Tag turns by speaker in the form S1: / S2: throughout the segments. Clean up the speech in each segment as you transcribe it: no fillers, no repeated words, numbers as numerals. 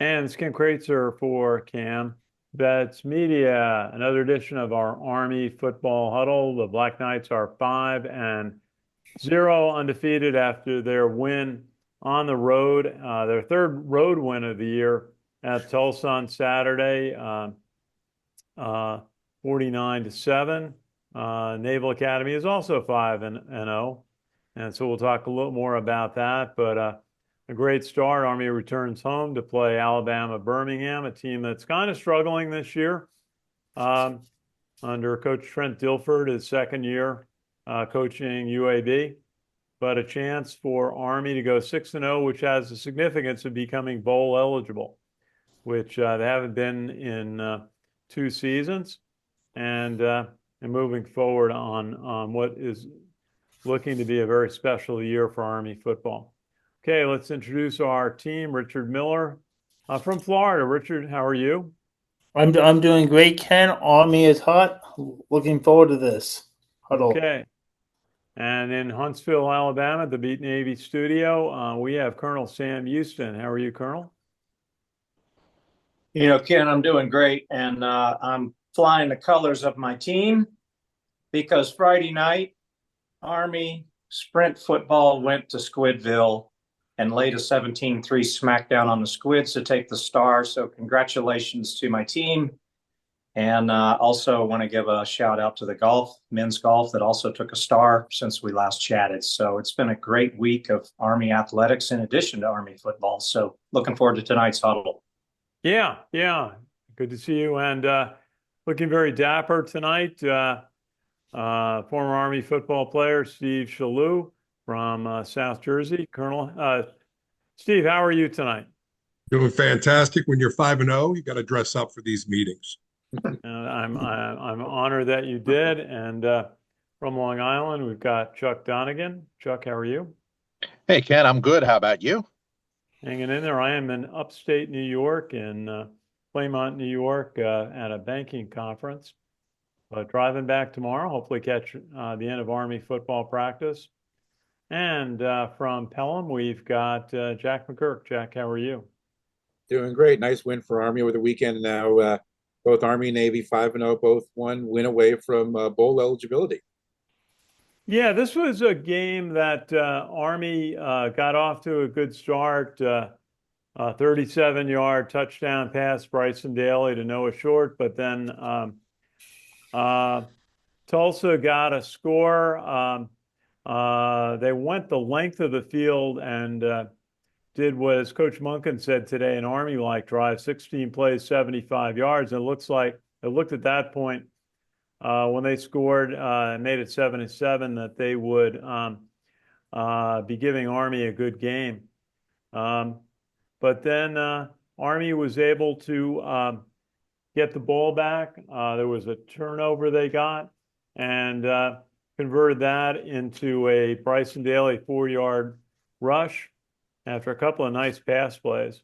S1: And it's Ken Kreitzer for Cam Betts Media. Another edition of our Army football huddle. The Black Knights are 5-0 undefeated after their win on the road, their third road win of the year at Tulsa on Saturday, 49-7. Naval Academy is also 5-0, and so we'll talk a little more about that. But a great start. Army returns home to play Alabama Birmingham, a team that's kind of struggling this year under Coach Trent Dilford, his second year coaching UAB. But a chance for Army to go 6-0, which has the significance of becoming bowl eligible, which they haven't been in 2 seasons, and moving forward on what is looking to be a very special year for Army football. Okay, let's introduce our team. Richard Miller from Florida. Richard, how are you?
S2: I'm doing great, Ken. Army is hot. Looking forward to this huddle.
S1: Okay. And in Huntsville, Alabama, the Beat Navy studio, we have Colonel Sam Houston. How are you, Colonel?
S3: Ken, I'm doing great, and I'm flying the colors of my team because Friday night, Army sprint football went to Squidville and laid a 17-3 smackdown on the Squids to take the star. So congratulations to my team. And also want to give a shout out to the men's golf that also took a star since we last chatted. So it's been a great week of Army athletics in addition to Army football. So looking forward to tonight's huddle.
S1: Yeah. Good to see you. And looking very dapper tonight. Former Army football player Steve Shalou from South Jersey. Colonel Steve, how are you tonight?
S4: Doing fantastic. When you're 5-0, you got to dress up for these meetings.
S1: I'm honored that you did. And from Long Island, we've got Chuck Donegan. Chuck, how are you?
S5: Hey, Ken, I'm good. How about you?
S1: Hanging in there. I am in upstate New York, in Claymont, New York, at a banking conference. But driving back tomorrow, hopefully catch the end of Army football practice. And from Pelham, we've got Jack McGurk. Jack, how are you?
S6: Doing great. Nice win for Army over the weekend. Now both Army and Navy 5-0, both one win away from bowl eligibility.
S1: Yeah, this was a game that Army got off to a good start. 37-yard touchdown pass, Bryson Daly to Noah Short, but then Tulsa got a score. They went the length of the field and did what, as Coach Munkin said today, an Army-like drive, 16 plays, 75 yards. And it looked at that point when they scored and made it 7-7 that they would be giving Army a good game. But then Army was able to get the ball back. There was a turnover they got and converted that into a Bryson Daly 4-yard rush after a couple of nice pass plays.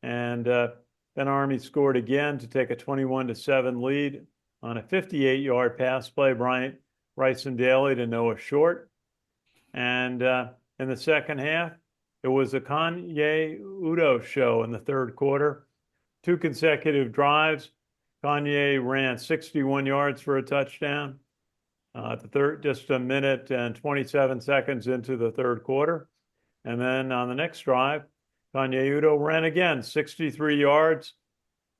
S1: And then Army scored again to take a 21-7 lead on a 58-yard pass play, Bryson Daly to Noah Short. And in the second half, it was a Kanye Udo show in the third quarter. 2 consecutive drives. Kanye ran 61 yards for a touchdown. Just a minute and 27 seconds into the third quarter. And then on the next drive, Kanye Udo ran again, 63 yards.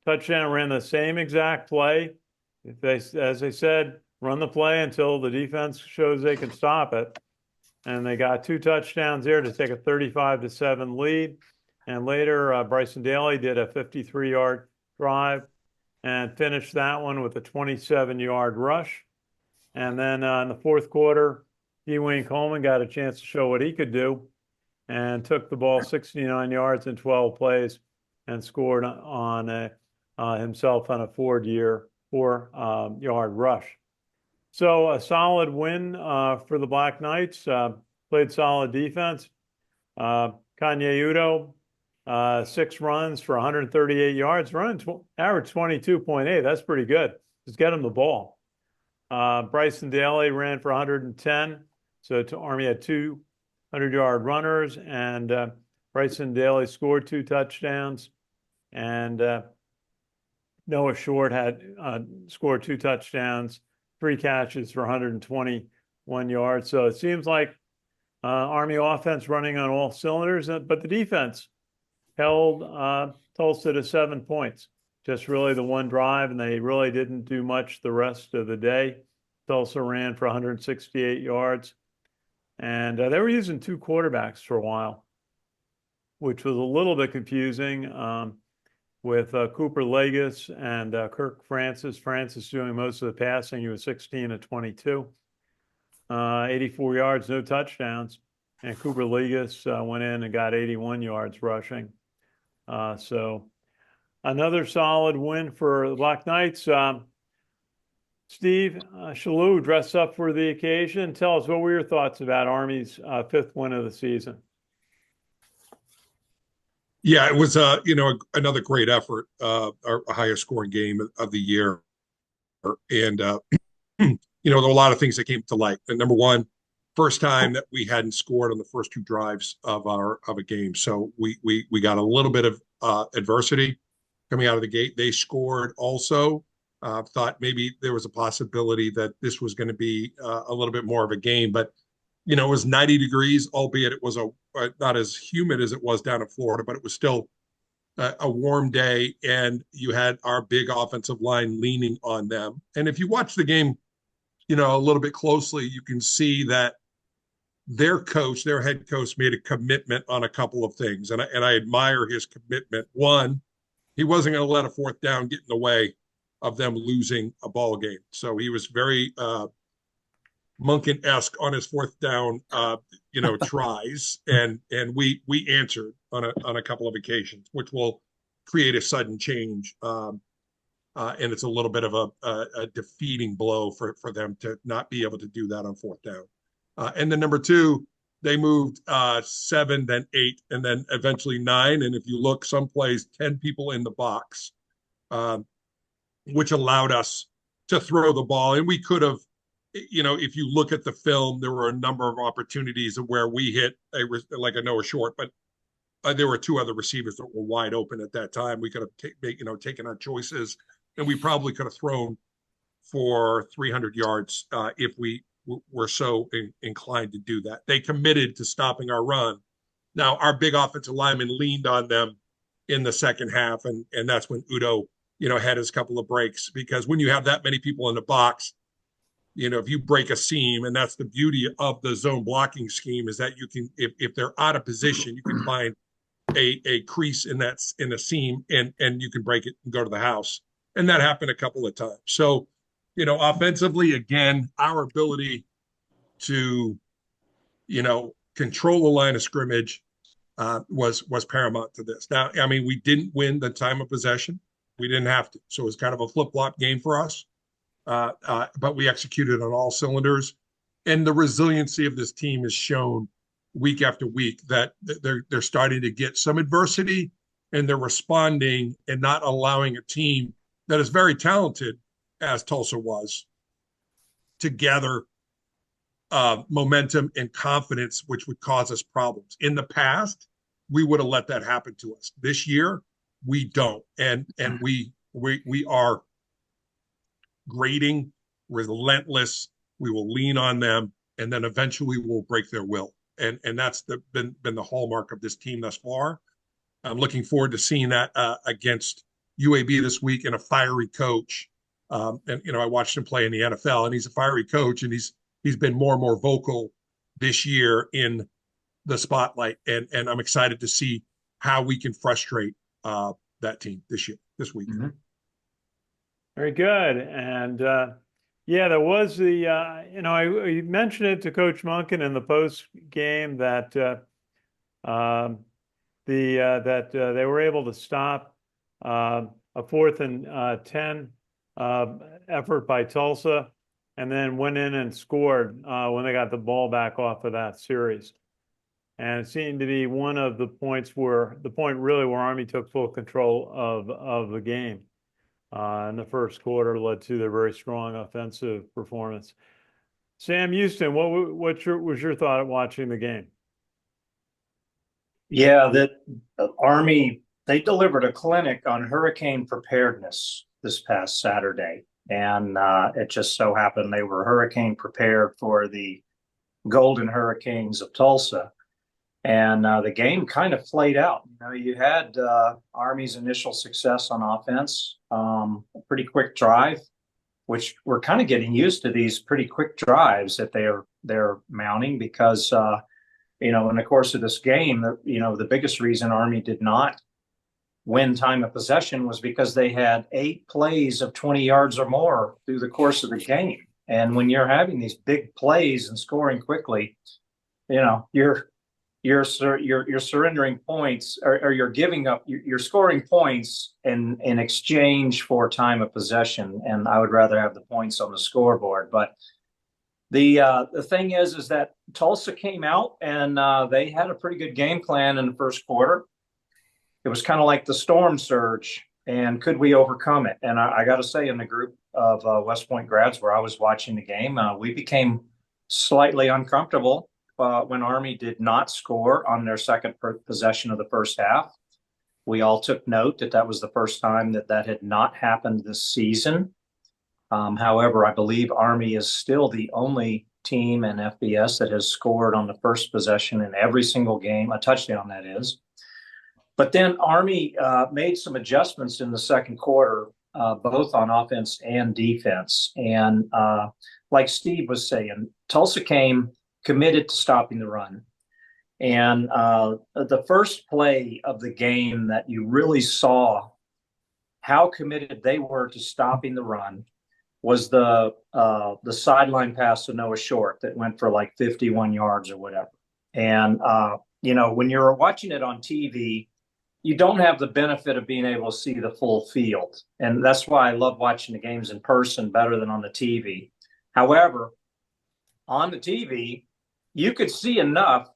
S1: Touchdown, ran the same exact play. As they said, run the play until the defense shows they can stop it. And they got 2 touchdowns there to take a 35-7 lead. And later, Bryson Daly did a 53-yard drive and finished that one with a 27-yard rush. And then in the fourth quarter, Ewing Coleman got a chance to show what he could do and took the ball 69 yards in 12 plays and scored on himself on a 4-yard rush. So a solid win for the Black Knights. Played solid defense. Kanye Udo, 6 runs for 138 yards, average 22.8. That's pretty good. Just get him the ball. Bryson Daly ran for 110. So Army had 2 100-yard runners, and Bryson Daly scored 2 touchdowns. And Noah Short had scored 2 touchdowns, 3 catches for 121 yards. So it seems like Army offense running on all cylinders, but the defense held Tulsa to 7 points. Just really the one drive, and they really didn't do much the rest of the day. Tulsa ran for 168 yards, and they were using 2 quarterbacks for a while, which was a little bit confusing with Cooper Legis and Kirk Francis. Francis doing most of the passing. He was 16 of 22, 84 yards, no touchdowns. And Cooper Legis went in and got 81 yards rushing. So another solid win for the Black Knights. Steve Shalou dressed up for the occasion. Tell us, what were your thoughts about Army's 5th win of the season?
S4: Yeah, it was another great effort, our highest scoring game of the year, and there were a lot of things that came to light. And number one, first time that we hadn't scored on the first 2 drives of a game, so we got a little bit of adversity coming out of the gate. They scored also. Thought maybe there was a possibility that this was going to be a little bit more of a game, but it was 90 degrees, albeit it was not as humid as it was down in Florida, but it was still a warm day, and you had our big offensive line leaning on them. And if you watch the game, a little bit closely, you can see that their head coach, made a commitment on a couple of things, and I admire his commitment. One, he wasn't going to let a 4th down get in the way of them losing a ball game, so he was very Monken-esque on his 4th down, tries, and we answered on a couple of occasions, which will create a sudden change, and it's a little bit of a defeating blow for them to not be able to do that on 4th down. And then number 2, they moved 7, then 8, and then eventually 9. And if you look, some plays 10 people in the box, which allowed us to throw the ball. And we could have, if you look at the film, there were a number of opportunities where we hit like a Noah Short, but there were 2 other receivers that were wide open at that time. We could have taken our choices, and we probably could have thrown for 300 yards if we were so inclined to do that. They committed to stopping our run. Now, our big offensive lineman leaned on them in the second half, and that's when Udo, had his couple of breaks, because when you have that many people in the box, if you break a seam, and that's the beauty of the zone blocking scheme, is that you can, if they're out of position, you can find a crease in a seam, and you can break it and go to the house. And that happened a couple of times. So, offensively, again, our ability to, control the line of scrimmage was paramount to this. Now, I mean, we didn't win the time of possession. We didn't have to. So it was kind of a flip-flop game for us. But we executed on all cylinders. And the resiliency of this team is shown week after week, that they're starting to get some adversity, and they're responding and not allowing a team that is very talented, as Tulsa was, to gather momentum and confidence, which would cause us problems. In the past, we would have let that happen to us. This year, we don't, and we are grading, relentless. We will lean on them, and then eventually we'll break their will. And that's been the hallmark of this team thus far. I'm looking forward to seeing that against UAB this week, and a fiery coach. And I watched him play in the NFL, and he's a fiery coach, and he's been more and more vocal this year in the spotlight, and I'm excited to see how we can frustrate that team this week.
S3: Mm-hmm.
S1: Very good. And there was the I mentioned it to Coach Monken in the post game that they were able to stop a 4th and 10 effort by Tulsa, and then went in and scored when they got the ball back off of that series. And it seemed to be one of the points where Army took full control of the game in the first quarter, led to their very strong offensive performance. Sam Houston, what was your thought at watching the game?
S3: Yeah, that Army they delivered a clinic on hurricane preparedness this past Saturday. And it just so happened they were hurricane prepared for the Golden Hurricanes of Tulsa. And the game kind of played out. You had Army's initial success on offense, a pretty quick drive, which we're kind of getting used to these pretty quick drives that they're mounting because in the course of this game, the biggest reason Army did not win time of possession was because they had 8 plays of 20 yards or more through the course of the game. And when you're having these big plays and scoring quickly, you're surrendering points, or you're giving up. You're scoring points in exchange for time of possession, and I would rather have the points on the scoreboard. But the thing is that Tulsa came out and they had a pretty good game plan in the first quarter. It was kind of like the storm surge, and could we overcome it? And I got to say, in the group of West Point grads where I was watching the game, we became slightly uncomfortable when Army did not score on their second possession of the first half. We all took note that was the first time that had not happened this season. However, I believe Army is still the only team in FBS that has scored on the first possession in every single game, a touchdown that is. But then Army made some adjustments in the second quarter, both on offense and defense. And like Steve was saying, Tulsa came committed to stopping the run. And the first play of the game that you really saw how committed they were to stopping the run was the sideline pass to Noah Short that went for like 51 yards or whatever. And, when you're watching it on TV, you don't have the benefit of being able to see the full field. And that's why I love watching the games in person better than on the TV. However, on the TV, you could see enough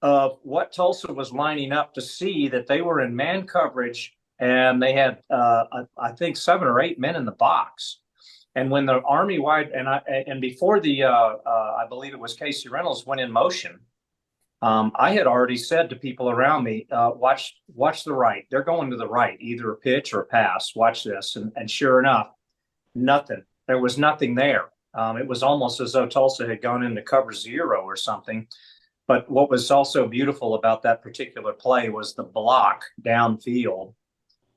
S3: of what Tulsa was lining up to see that they were in man coverage, and they had, I think, 7 or 8 men in the box. And when the Army wide and before the, I believe it was Casey Reynolds went in motion, I had already said to people around me, watch the right. They're going to the right, either a pitch or a pass. Watch this. And sure enough, nothing. There was nothing there. It was almost as though Tulsa had gone into cover 0 or something. But what was also beautiful about that particular play was the block downfield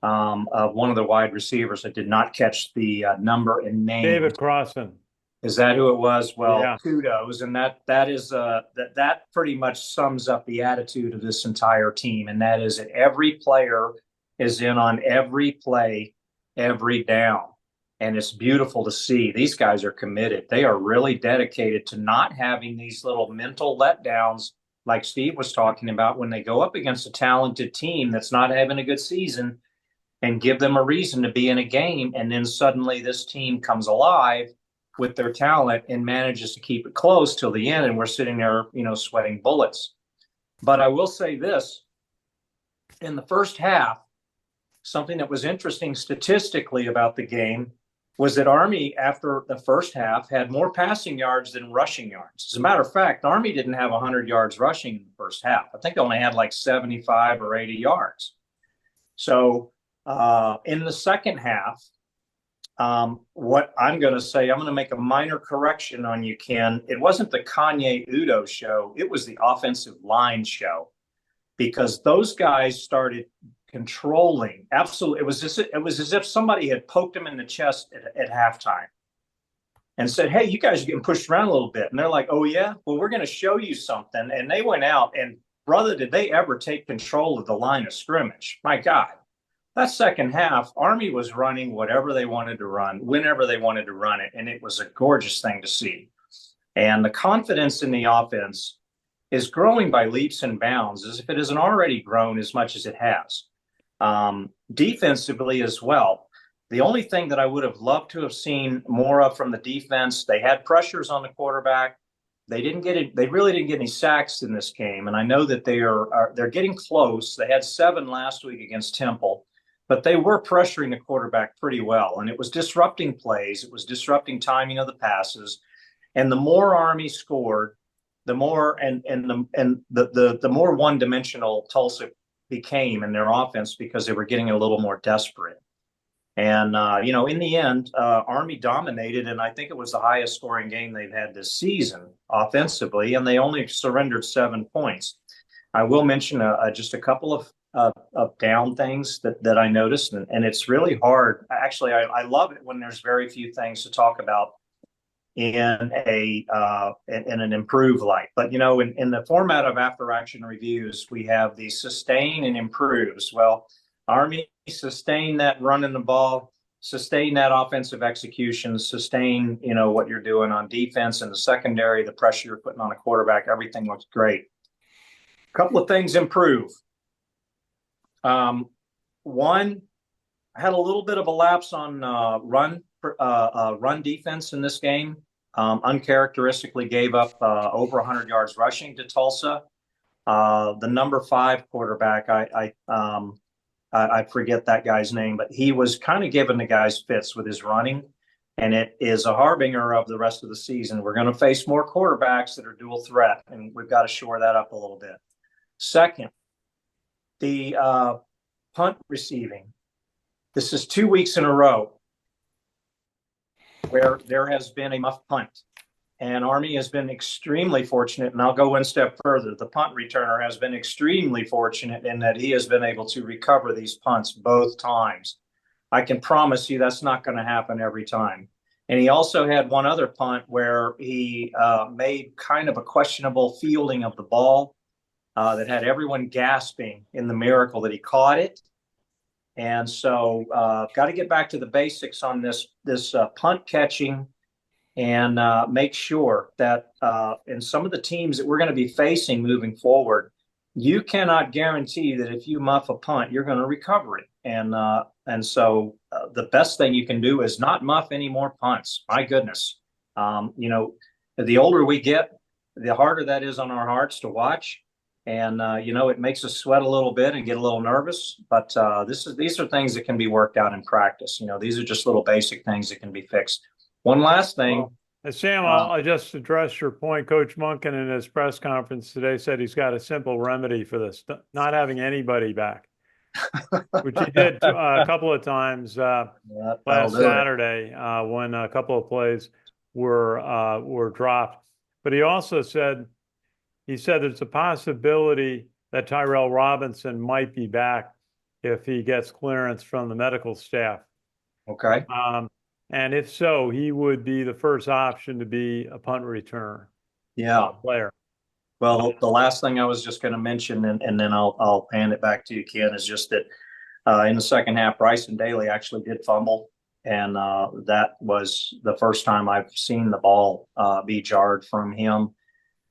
S3: of one of the wide receivers that did not catch the number and name.
S1: David Crossan.
S3: Is that who it was? Well,
S1: yeah.
S3: Kudos. And that is that pretty much sums up the attitude of this entire team. And that is that every player is in on every play, every down. And it's beautiful to see. These guys are committed. They are really dedicated to not having these little mental letdowns like Steve was talking about when they go up against a talented team that's not having a good season, and give them a reason to be in a game. And then suddenly this team comes alive with their talent and manages to keep it close till the end. And we're sitting there, sweating bullets. But I will say this, in the first half, something that was interesting statistically about the game was that Army, after the first half, had more passing yards than rushing yards. As a matter of fact, Army didn't have 100 yards rushing in the first half. I think they only had like 75 or 80 yards. So in the second half, what I'm going to say, I'm going to make a minor correction on you, Ken. It wasn't the Kanye Udo show. It was the offensive line show, because those guys started controlling. Absolutely. It was as if somebody had poked them in the chest at halftime and said, hey, you guys are getting pushed around a little bit. And they're like, oh, yeah, well, we're going to show you something. And they went out, and brother, did they ever take control of the line of scrimmage. My God. That second half, Army was running whatever they wanted to run, whenever they wanted to run it. And it was a gorgeous thing to see. And the confidence in the offense is growing by leaps and bounds, as if it hasn't already grown as much as it has. Defensively as well. The only thing that I would have loved to have seen more of from the defense, they had pressures on the quarterback. They really didn't get any sacks in this game. And I know that they're getting close. They had 7 last week against Temple. But they were pressuring the quarterback pretty well, and it was disrupting plays. It was disrupting timing of the passes, and the more Army scored, the more the more one-dimensional Tulsa became in their offense because they were getting a little more desperate. And, in the end, Army dominated, and I think it was the highest scoring game they've had this season offensively, and they only surrendered 7 points. I will mention just a couple of down things that I noticed, and it's really hard. Actually, I love it when there's very few things to talk about in an improved light. But in the format of after action reviews, we have the sustain and improves. Well, Army sustain that running the ball, sustain that offensive execution, sustain what you're doing on defense and the secondary, the pressure you're putting on a quarterback. Everything looks great. A couple of things improve. One, I had a little bit of a lapse on run defense in this game. Uncharacteristically gave up over 100 yards rushing to Tulsa. The number 5 quarterback, I forget that guy's name, but he was kind of giving the guys fits with his running, and it is a harbinger of the rest of the season. We're going to face more quarterbacks that are dual threat, and we've got to shore that up a little bit. Second, the punt receiving. This is 2 weeks in a row where there has been a muff punt. And Army has been extremely fortunate, and I'll go one step further. The punt returner has been extremely fortunate in that he has been able to recover these punts both times. I can promise you that's not going to happen every time. And he also had one other punt where he made kind of a questionable fielding of the ball that had everyone gasping in the miracle that he caught it. And so got to get back to the basics on this punt catching and make sure that in some of the teams that we're going to be facing moving forward, you cannot guarantee that if you muff a punt, you're going to recover it. And so the best thing you can do is not muff any more punts. My goodness. The older we get, the harder that is on our hearts to watch. And, it makes us sweat a little bit and get a little nervous. But these are things that can be worked out in practice. These are just little basic things that can be fixed. One last thing.
S1: Well, Sam, I'll just address your point. Coach Monken in his press conference today said he's got a simple remedy for this, not having anybody back, which he did a couple of times last Saturday when a couple of plays were dropped. But he also said, there's a possibility that Tyrell Robinson might be back if he gets clearance from the medical staff.
S3: Okay.
S1: And if so, he would be the first option to be a punt returner. Player.
S3: Well, the last thing I was just going to mention, and then I'll hand it back to you, Ken, is just that in the second half, Bryson Daly actually did fumble, and that was the first time I've seen the ball be jarred from him.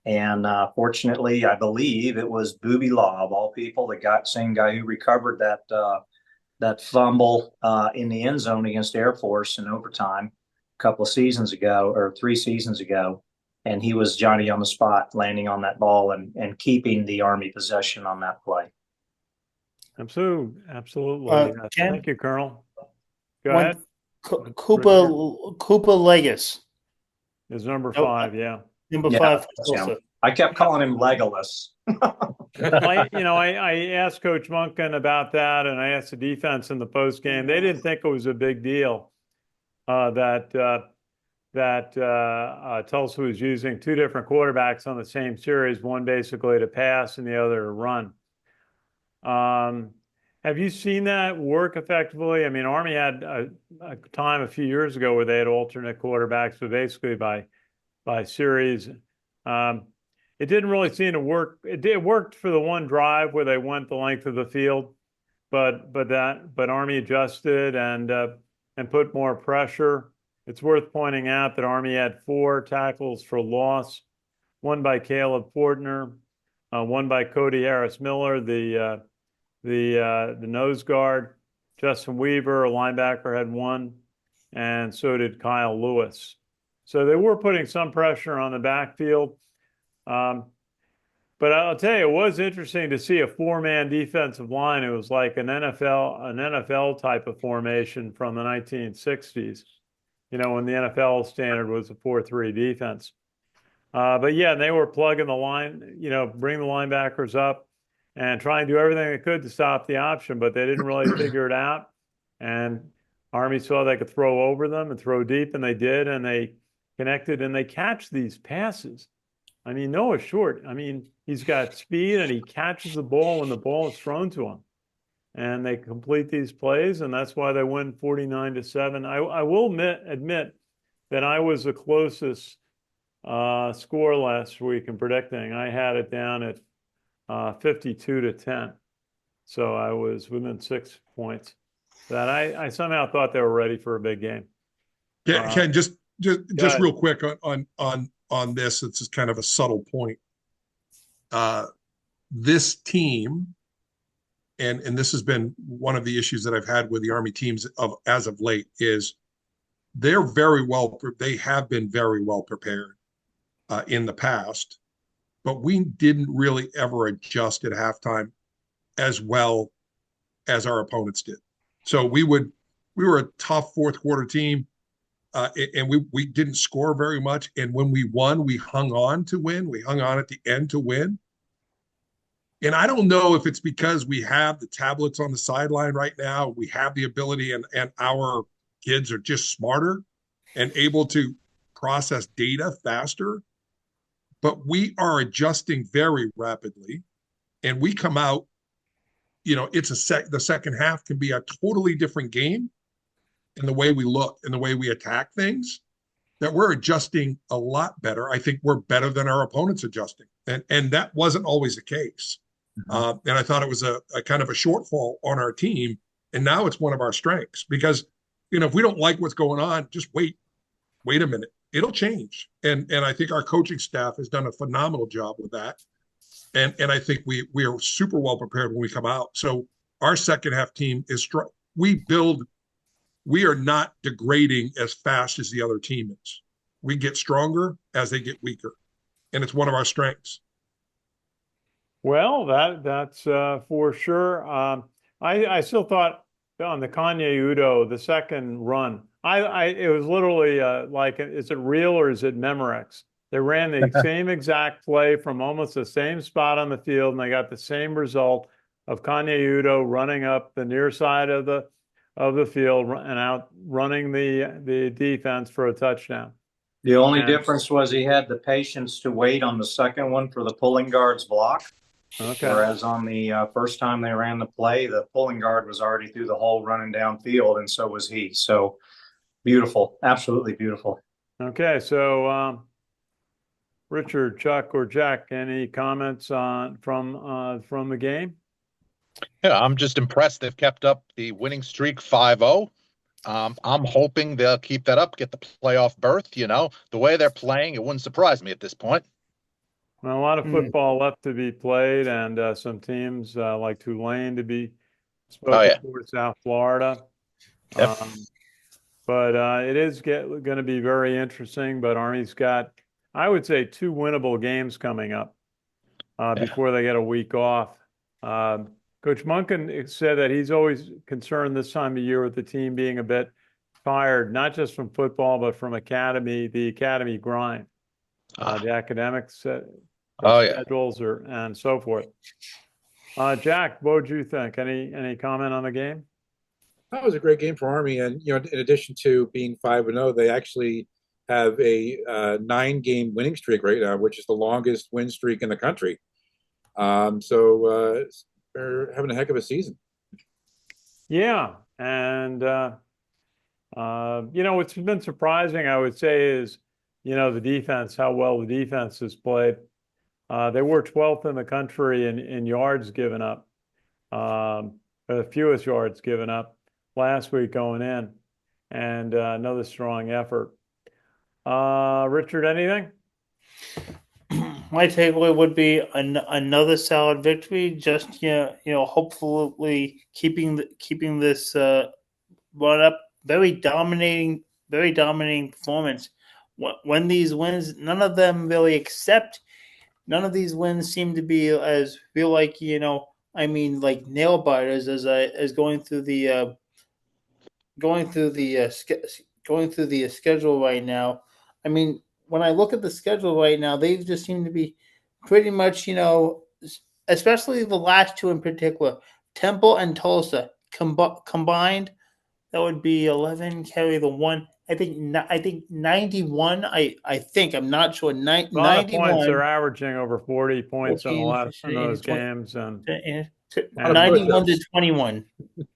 S3: And fortunately, I believe it was Booby Law, of all people, the same guy who recovered that fumble in the end zone against Air Force in overtime a couple of seasons ago, or 3 seasons ago. And he was Johnny on the spot, landing on that ball and keeping the Army possession on that play.
S1: Absolutely. Thank you, Colonel. Go ahead.
S2: Cooper Legis
S1: is number 5, yeah.
S2: Number 5.
S3: Yeah. I kept calling him Legolas.
S1: I asked Coach Monken about that, and I asked the defense in the post game. They didn't think it was a big deal that Tulsa was using 2 different quarterbacks on the same series, one basically to pass and the other to run. Have you seen that work effectively? I mean, Army had a time a few years ago where they had alternate quarterbacks, but basically by series. It didn't really seem to work. It worked for the one drive where they went the length of the field, but Army adjusted and put more pressure. It's worth pointing out that Army had 4 tackles for loss, one by Caleb Fortner, one by Cody Harris Miller, the nose guard. Justin Weaver, a linebacker, had 1, and so did Kyle Lewis. So they were putting some pressure on the backfield. But I'll tell you, it was interesting to see a 4-man defensive line. It was like an NFL type of formation from the 1960s, when the NFL standard was a 4-3 defense. But yeah, they were plugging the line, bring the linebackers up. and try and do everything they could to stop the option, but they didn't really figure it out. And Army saw they could throw over them and throw deep, and they did, and they connected, and they catch these passes. I mean, Noah Short, I mean, he's got speed and he catches the ball when the ball is thrown to him. And they complete these plays, and that's why they win 49-7. I will admit that I was the closest score last week in predicting. I had it down at 52-10. So I was within 6 points. That I somehow thought they were ready for a big game.
S4: Ken, just real quick on this, it's just kind of a subtle point. This team, and this has been one of the issues that I've had with the Army teams as of late, is they have been very well prepared in the past, but we didn't really ever adjust at halftime as well as our opponents did. So we were a tough fourth quarter team, and we didn't score very much. And when we won, we hung on to win. We hung on at the end to win. And I don't know if it's because we have the tablets on the sideline right now. We have the ability, and our kids are just smarter and able to process data faster. But we are adjusting very rapidly, and we come out. It's the second half can be a totally different game in the way we look and the way we attack things, that we're adjusting a lot better. I think we're better than our opponents adjusting. And that wasn't always the case. And I thought it was a kind of a shortfall on our team. And now it's one of our strengths because, if we don't like what's going on, just wait a minute, it'll change. And I think our coaching staff has done a phenomenal job with that. And I think we are super well prepared when we come out. So our second half team is strong. We are not degrading as fast as the other team is. We get stronger as they get weaker. And it's one of our strengths.
S1: Well, that's for sure. I still thought on the Kanye Udo, the second run, it was literally like, is it real or is it Memorex? They ran the same exact play from almost the same spot on the field, and they got the same result of Kanye Udo running up the near side of the field and out running the defense for a touchdown.
S3: The only difference was he had the patience to wait on the second one for the pulling guard's block.
S1: Okay.
S3: Whereas on the first time they ran the play, the pulling guard was already through the hole running downfield, and so was he. So beautiful, absolutely beautiful.
S1: Okay, so Richard, Chuck, or Jack, any comments from the game?
S5: Yeah, I'm just impressed they've kept up the winning streak 5-0. I'm hoping they'll keep that up, get the playoff berth. The way they're playing, it wouldn't surprise me at this point.
S1: Well, a lot of football left to be played, and some teams like Tulane to be spoken for, South Florida.
S5: Yep.
S1: But it is going to be very interesting. But Army's got, I would say, 2 winnable games coming up before they get a week off. Coach Munkin said that he's always concerned this time of year with the team being a bit tired, not just from football, but from the academy grind, the academics schedules and so forth. Jack, what would you think? Any comment on the game?
S6: That was a great game for Army, and in addition to being 5-0, they actually have a 9-game winning streak right now, which is the longest win streak in the country. So they're having a heck of a season.
S1: Yeah, and what's been surprising, I would say, is the defense, how well the defense has played. They were 12th in the country in yards given up, the fewest yards given up last week going in, and another strong effort. Richard, anything?
S2: My takeaway would be another solid victory. Just hopefully keeping this run up. Very dominating performance. When these wins, none of them really accept. None of these wins seem to be as feel like like nail biters as going through the schedule right now. I mean, when I look at the schedule right now, they just seem to be pretty much especially the last two in particular, Temple and Tulsa combined, that would be 11 carry the one. I think 91. I think I'm not sure.
S1: A lot of points.
S2: 91.
S1: They're averaging over 40 points
S2: 14,
S1: in those
S2: 20,
S1: games, and
S2: 91 to 21.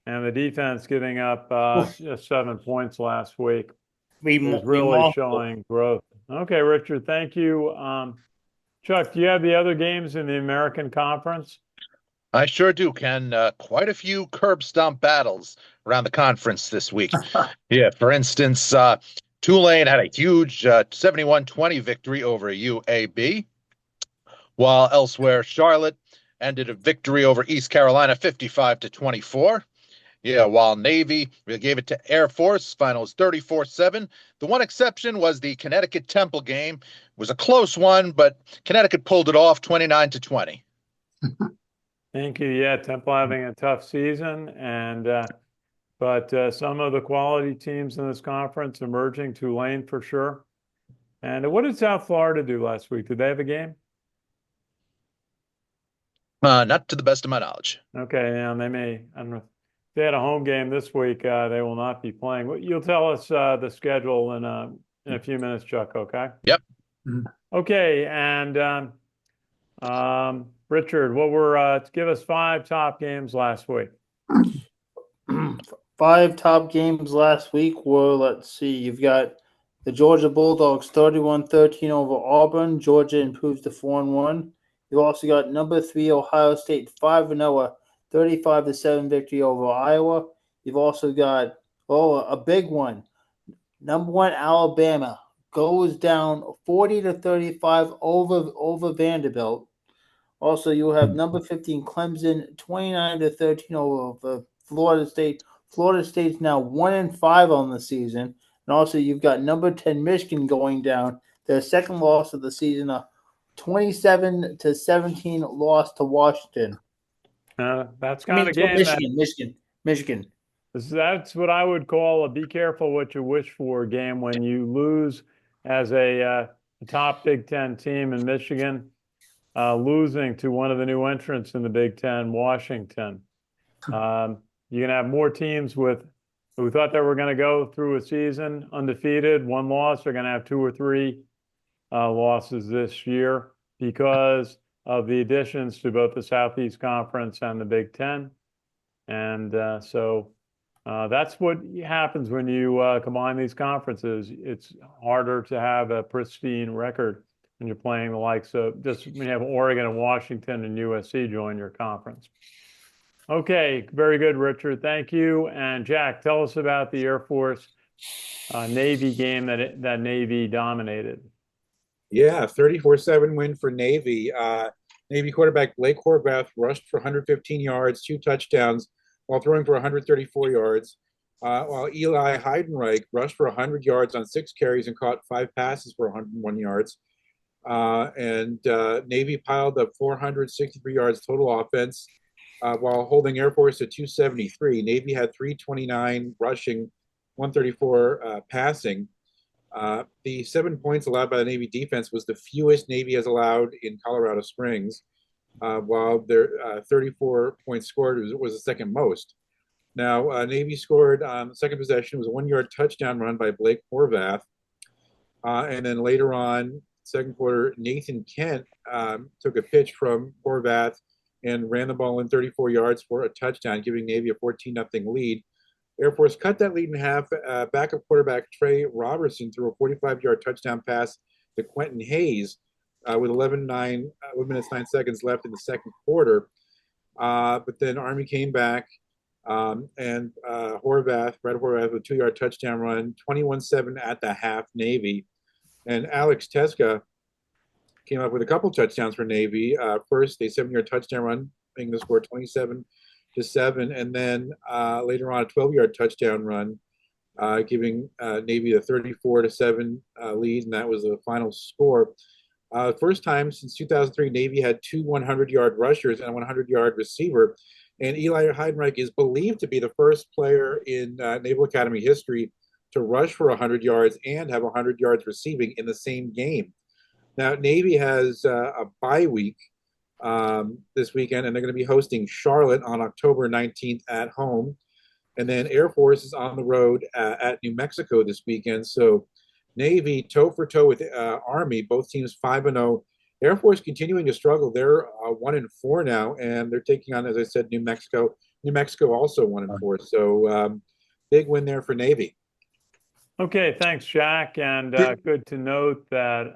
S1: And the defense giving up just 7 points last week is really
S2: Remarkable.
S1: showing growth. Okay, Richard, thank you. Chuck, do you have the other games in the American Conference?
S5: I sure do, Ken. Quite a few curb stomp battles around the conference this week. Yeah, for instance, Tulane had a huge 71-20 victory over UAB, while elsewhere Charlotte ended a victory over East Carolina 55-24. Yeah, while Navy gave it to Air Force, finals 34-7. The one exception was the Connecticut Temple game. It was a close one, but Connecticut pulled it off 29-20.
S1: Thank you. Yeah, Temple having a tough season, and but some of the quality teams in this conference emerging. Tulane for sure. And what did South Florida do last week? Did they have a game?
S5: Not to the best of my knowledge.
S1: Okay, and they may. I don't know. If they had a home game this week, they will not be playing. You'll tell us the schedule in a few minutes, Chuck. Okay.
S5: Yep.
S1: Okay, and Richard, what were give us 5 top games last week?
S2: 5 top games last week were, let's see, you've got the Georgia Bulldogs 31-13 over Auburn. Georgia improves to 4-1. You've also got number 3 Ohio State 5-0, 35-7 victory over Iowa. You've also got a big one. Number 1 Alabama goes down 40-35 over Vanderbilt. Also, you have number 15 Clemson 29-13 over Florida State. Florida State's now 1-5 on the season. And also, you've got number 10 Michigan going down. Their second loss of the season, a 27-17 loss to Washington.
S1: That's kind of a game.
S2: Michigan.
S1: That's what I would call a be careful what you wish for game when you lose as a top Big Ten team in Michigan, losing to one of the new entrants in the Big Ten, Washington. You're going to have more teams who thought they were going to go through a season undefeated, 1 loss. They're going to have 2 or 3 losses this year because of the additions to both the Southeast Conference and the Big Ten. And so that's what happens when you combine these conferences. It's harder to have a pristine record when you're playing the likes of just when you have Oregon and Washington and USC join your conference. Okay, very good, Richard. Thank you. And Jack, tell us about the Air Force Navy game that Navy dominated.
S6: Yeah, 34-7 win for Navy. Navy quarterback Blake Horvath rushed for 115 yards, 2 touchdowns, while throwing for 134 yards. While Eli Heidenreich rushed for 100 yards on 6 carries and caught 5 passes for 101 yards. And Navy piled up 463 yards total offense, while holding Air Force at 273. Navy had 329 rushing, 134 passing. The 7 points allowed by the Navy defense was the fewest Navy has allowed in Colorado Springs, while their 34 points scored was the second most. Now, Navy scored on the second possession. It was a 1-yard touchdown run by Blake Horvath. And then later on, second quarter, Nathan Kent took a pitch from Horvath and ran the ball in 34 yards for a touchdown, giving Navy a 14-0 lead. Air Force cut that lead in half. Backup quarterback Trey Robertson threw a 45-yard touchdown pass to Quentin Hayes with 11 minutes, 9 seconds left in the second quarter. But then Army came back, and Brad Horvath with a 2-yard touchdown run, 21-7 at the half, Navy. And Alex Teska came up with a couple touchdowns for Navy. First, a 7-yard touchdown run, making the score 27-7, and then later on a 12-yard touchdown run, giving Navy a 34-7 lead, and that was the final score. First time since 2003, Navy had 2 100-yard rushers and a 100-yard receiver, and Eli Heidenreich is believed to be the first player in Naval Academy history to rush for 100 yards and have 100 yards receiving in the same game. Now, Navy has a bye week this weekend, and they're going to be hosting Charlotte on October 19th at home. And then Air Force is on the road at New Mexico this weekend. So Navy toe for toe with Army, both teams 5-0. Air Force continuing to struggle. They're 1-4 now, and they're taking on, as I said, New Mexico. New Mexico also 1-4. So big win there for Navy.
S1: Okay, thanks, Jack. And good to note that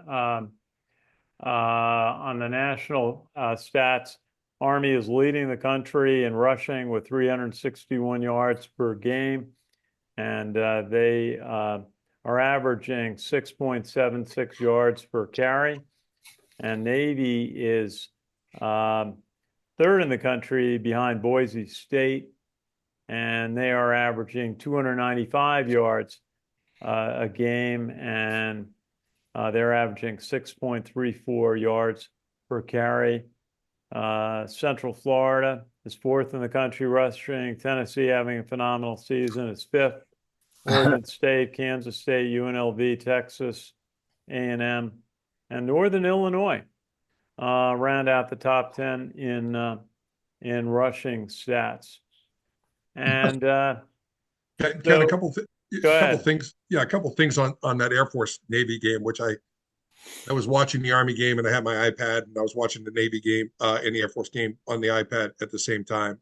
S1: on the national stats, Army is leading the country in rushing with 361 yards per game, and they are averaging 6.76 yards per carry. And Navy is third in the country behind Boise State, and they are averaging 295 yards a game, and they're averaging 6.34 yards per carry. Central Florida is fourth in the country rushing. Tennessee having a phenomenal season is fifth. Oregon State, Kansas State, UNLV, Texas, A&M, and Northern Illinois round out the top 10 in rushing stats. And
S4: Ken,
S1: so,
S4: a couple things. Yeah, a couple things on that Air Force Navy game, which I was watching the Army game and I had my iPad and I was watching the Navy game and the Air Force game on the iPad at the same time.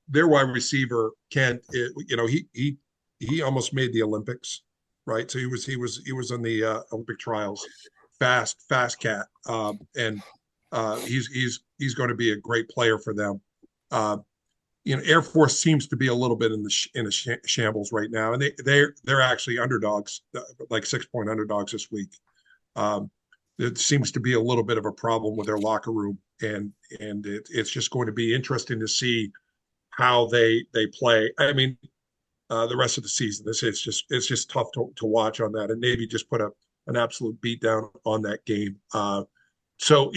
S4: Their wide receiver Kent, he almost made the Olympics, right? So he was in the Olympic trials. Fast cat, and he's going to be a great player for them. Air Force seems to be a little bit in a shambles right now, and they're actually underdogs, like 6-point underdogs this week. It seems to be a little bit of a problem with their locker room, and it's just going to be interesting to see how they play. I mean, the rest of the season, it's just tough to watch on that. And Navy just put an absolute beat down on that game. So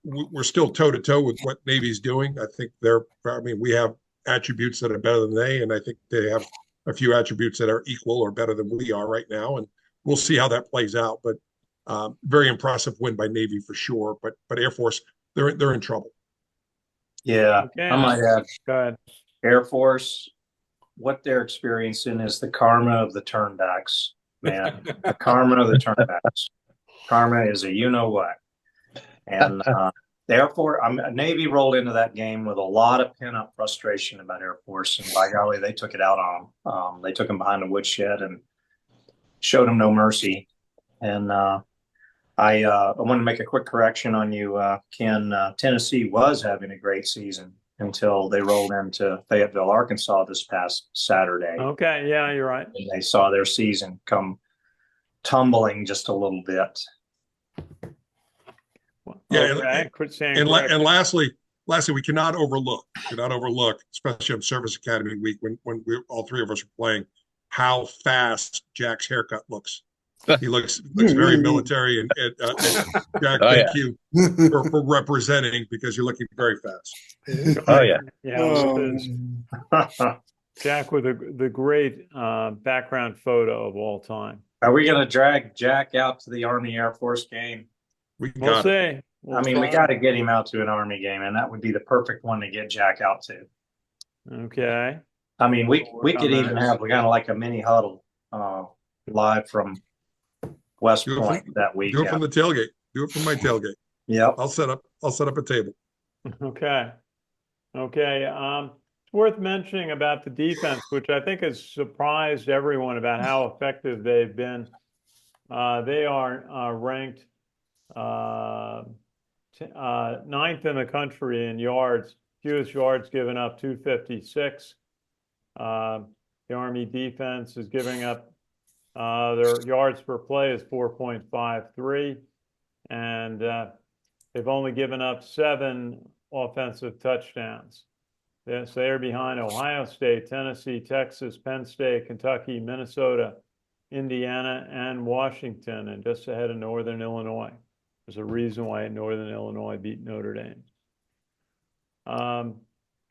S4: we're still toe to toe with what Navy's doing. I think we have attributes that are better than they, and I think they have a few attributes that are equal or better than we are right now. And we'll see how that plays out. But very impressive win by Navy for sure. But Air Force, they're in trouble.
S3: Yeah,
S1: okay,
S3: I might add,
S1: go ahead.
S3: Air Force, what they're experiencing is the karma of the turnbacks, man. The karma of the turnbacks. Karma is a you-know-what. And the Air Force, Navy rolled into that game with a lot of pent-up frustration about Air Force, and by golly, they took it out on them. They took them behind the woodshed and showed them no mercy. And I want to make a quick correction on you, Ken. Tennessee was having a great season until they rolled into Fayetteville, Arkansas this past Saturday.
S1: Okay, yeah, you're right.
S3: And they saw their season come tumbling just a little bit.
S4: Yeah,
S1: okay.
S4: and lastly, we cannot overlook, especially on Service Academy week when we all three of us are playing, how fast Jack's haircut looks. He looks very military, and Jack, thank you for representing, because you're looking very fast.
S5: Oh yeah,
S1: Jack with the great background photo of all time.
S3: Are we going to drag Jack out to the Army Air Force game?
S1: We'll see.
S3: We got to get him out to an Army game, and that would be the perfect one to get Jack out to.
S1: Okay.
S3: I mean, we could even have kind of like a mini huddle live from West Point that week.
S4: Do it from the tailgate. Do it from my tailgate.
S3: Yeah,
S4: I'll set up a table.
S1: Okay. It's worth mentioning about the defense, which I think has surprised everyone about how effective they've been. They are ranked ninth in the country in yards, fewest yards given up, 256. The Army defense is giving up, their yards per play is 4.53, and they've only given up 7 offensive touchdowns. So they're behind Ohio State, Tennessee, Texas, Penn State, Kentucky, Minnesota, Indiana, and Washington, and just ahead of Northern Illinois. There's a reason why Northern Illinois beat Notre Dame.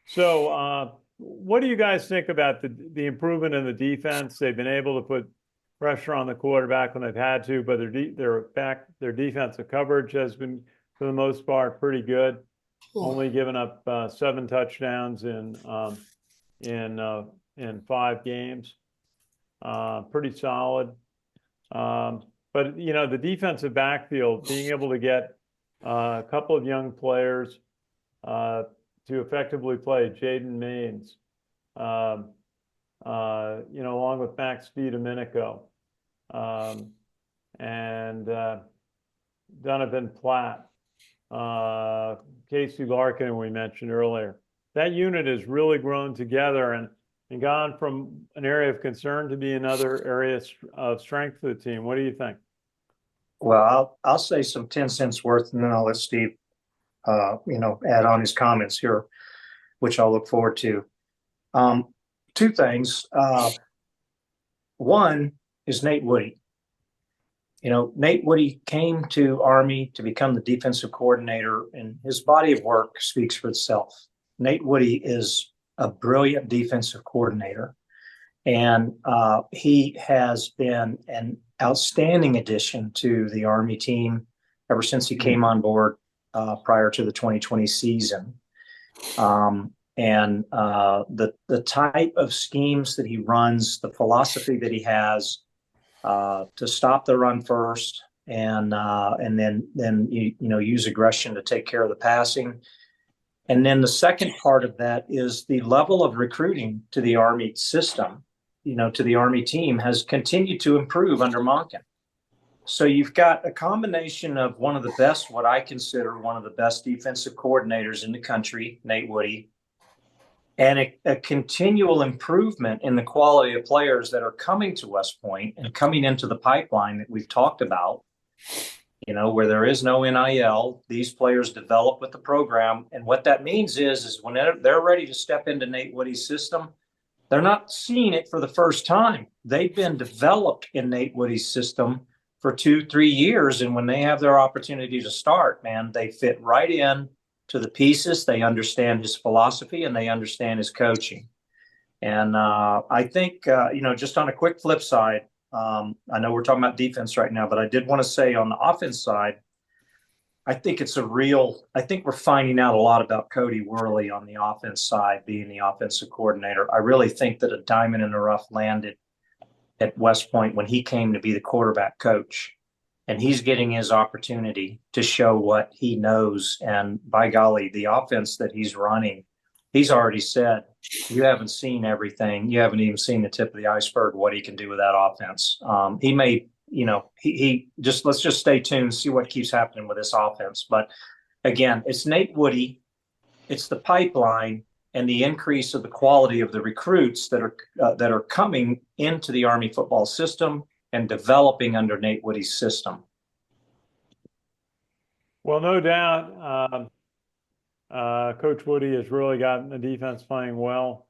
S1: So what do you guys think about the improvement in the defense? They've been able to put pressure on the quarterback when they've had to, but their defensive coverage has been, for the most part, pretty good. Only given up 7 touchdowns in 5 games. Pretty solid. But the defensive backfield, being able to get a couple of young players to effectively play Jaden Maines, along with Max DiDomenico, and Donovan Platt, Casey Larkin, we mentioned earlier. That unit has really grown together and gone from an area of concern to be another area of strength for the team. What do you think?
S3: Well, I'll say some 10 cents worth, and then I'll let Steve, add on his comments here, which I'll look forward to. 2 things. One is Nate Woody. Nate Woody came to Army to become the defensive coordinator, and his body of work speaks for itself. Nate Woody is a brilliant defensive coordinator, and he has been an outstanding addition to the Army team ever since he came on board prior to the 2020 season. And the type of schemes that he runs, the philosophy that he has to stop the run first, and then use aggression to take care of the passing. And then the second part of that is the level of recruiting to the Army system, to the Army team has continued to improve under Monken. So you've got a combination of one of the best, what I consider one of the best defensive coordinators in the country, Nate Woody, and a continual improvement in the quality of players that are coming to West Point and coming into the pipeline that we've talked about, where there is no NIL. These players develop with the program. And what that means is when they're ready to step into Nate Woody's system, they're not seeing it for the first time. They've been developed in Nate Woody's system for 2-3 years. And when they have their opportunity to start, man, they fit right in to the pieces. They understand his philosophy and they understand his coaching. And I think, just on a quick flip side, I know we're talking about defense right now, but I did want to say on the offense side, I think we're finding out a lot about Cody Worley on the offense side, being the offensive coordinator. I really think that a diamond in the rough landed at West Point when he came to be the quarterback coach. And he's getting his opportunity to show what he knows. And by golly, the offense that he's running, he's already said, you haven't seen everything. You haven't even seen the tip of the iceberg, what he can do with that offense. He may, let's just stay tuned, see what keeps happening with this offense. But again, it's Nate Woody, it's the pipeline, and the increase of the quality of the recruits that are coming into the Army football system and developing under Nate Woody's system.
S1: Well, no doubt, Coach Woody has really gotten the defense playing well.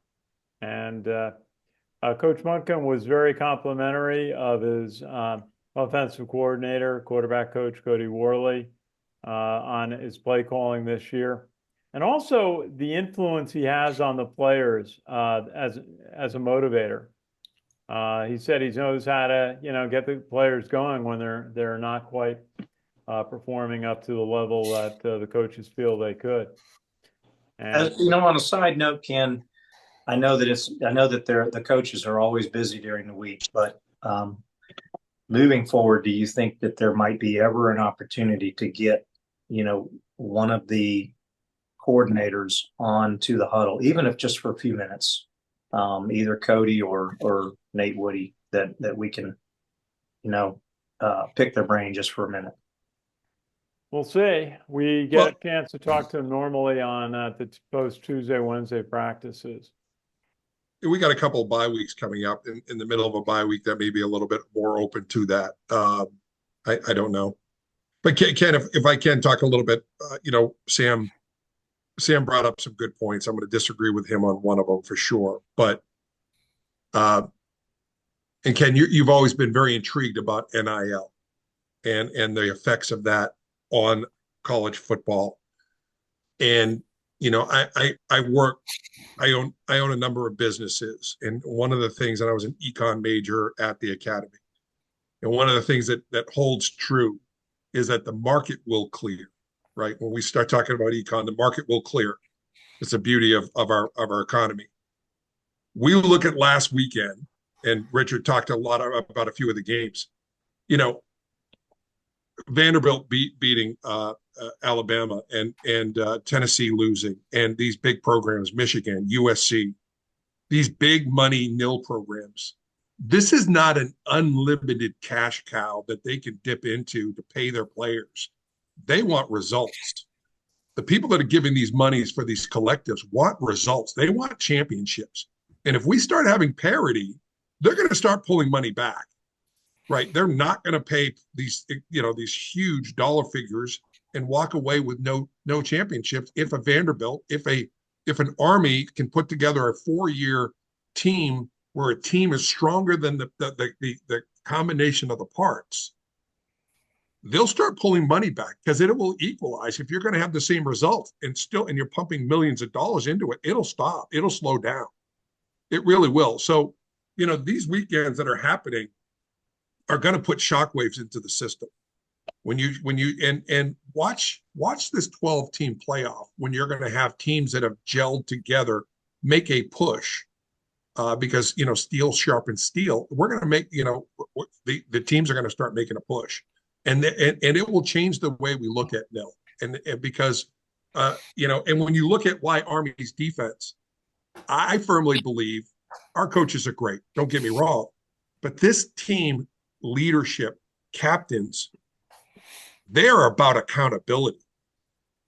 S1: And Coach Monken was very complimentary of his offensive coordinator, quarterback coach Cody Worley, on his play calling this year. And also the influence he has on the players as a motivator. He said he knows how to, get the players going when they're not quite performing up to the level that the coaches feel they could. And
S3: on a side note, Ken, I know that the coaches are always busy during the week, but moving forward, do you think that there might be ever an opportunity to get, one of the coordinators onto the huddle, even if just for a few minutes, either Cody or Nate Woody, that we can, pick their brain just for a minute?
S1: We'll see. We get a chance to talk to them normally on the post Tuesday, Wednesday practices.
S4: We got a couple of bye weeks coming up in the middle of a bye week that may be a little bit more open to that. I don't know. But Ken, if I can talk a little bit, Sam brought up some good points. I'm going to disagree with him on one of them for sure. But, and Ken, you've always been very intrigued about NIL and the effects of that on college football. And, I own a number of businesses. And one of the things, and I was an econ major at the academy. And one of the things that holds true is that the market will clear, right? When we start talking about econ, the market will clear. It's the beauty of our economy. We look at last weekend, and Richard talked a lot about a few of the games. You know, Vanderbilt beating Alabama and Tennessee losing, and these big programs, Michigan, USC, these big money nil programs. This is not an unlimited cash cow that they can dip into to pay their players. They want results. The people that are giving these monies for these collectives want results. They want championships. And if we start having parity, they're going to start pulling money back, right? They're not going to pay these, these huge dollar figures and walk away with no championships. If a Vanderbilt, if an Army can put together a 4-year team where a team is stronger than the combination of the parts, they'll start pulling money back because it will equalize. If you're going to have the same result and you're pumping millions of dollars into it, it'll stop. It'll slow down. It really will. So, these weekends that are happening are going to put shockwaves into the system. When you watch this 12-team playoff, when you're going to have teams that have gelled together make a push, because steel sharpens steel. We're going to make the teams are going to start making a push, and it will change the way we look at nil. And because and when you look at why Army's defense, I firmly believe our coaches are great. Don't get me wrong, but this team leadership, captains, they're about accountability,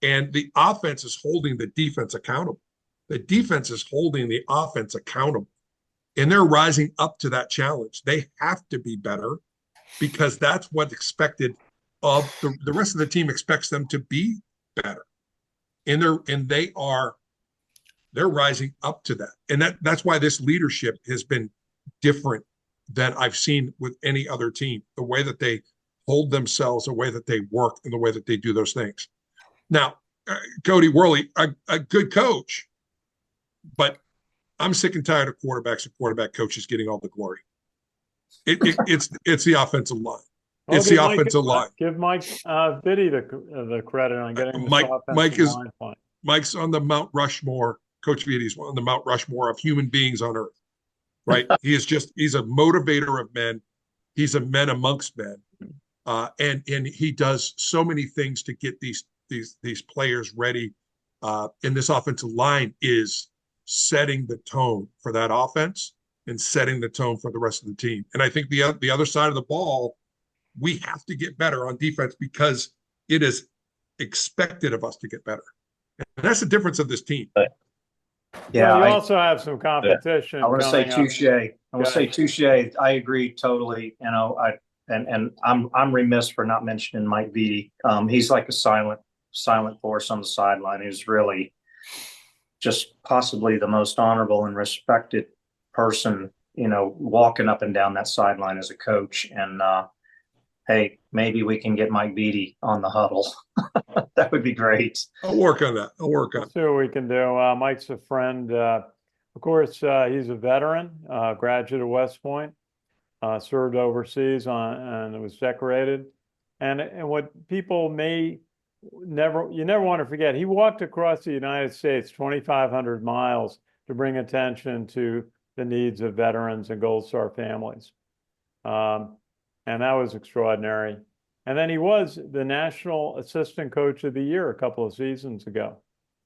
S4: and the offense is holding the defense accountable. The defense is holding the offense accountable, and they're rising up to that challenge. They have to be better because that's what's expected of the rest of the team. Expects them to be better, and they're rising up to that. And that's why this leadership has been different than I've seen with any other team. The way that they hold themselves, the way that they work, and the way that they do those things. Now, Cody Worley, a good coach, but I'm sick and tired of quarterbacks and quarterback coaches getting all the glory. It's the offensive line. It's the offensive line.
S1: Give Mike Biddy the credit on getting this offensive line fine.
S4: Mike's on the Mount Rushmore. Coach Vietti's on the Mount Rushmore of human beings on earth, right? He's a motivator of men. He's a man amongst men, and he does so many things to get these players ready. And this offensive line is setting the tone for that offense and setting the tone for the rest of the team. And I think the other side of the ball, we have to get better on defense because it is expected of us to get better. And that's the difference of this team.
S3: Yeah,
S1: you also have some competition.
S3: I want to say touche. I agree totally. And I'm remiss for not mentioning Mike Vitti. He's like a silent force on the sideline. He's really just possibly the most honorable and respected person, walking up and down that sideline as a coach. And hey, maybe we can get Mike Vitti on the huddle. That would be great.
S4: I'll work on that. Let's
S1: see what we can do. Mike's a friend. Of course, he's a veteran, graduate of West Point, served overseas and was decorated. And what people you never want to forget, he walked across the United States 2,500 miles to bring attention to the needs of veterans and Gold Star families. And that was extraordinary. And then he was the National Assistant Coach of the Year a couple of seasons ago.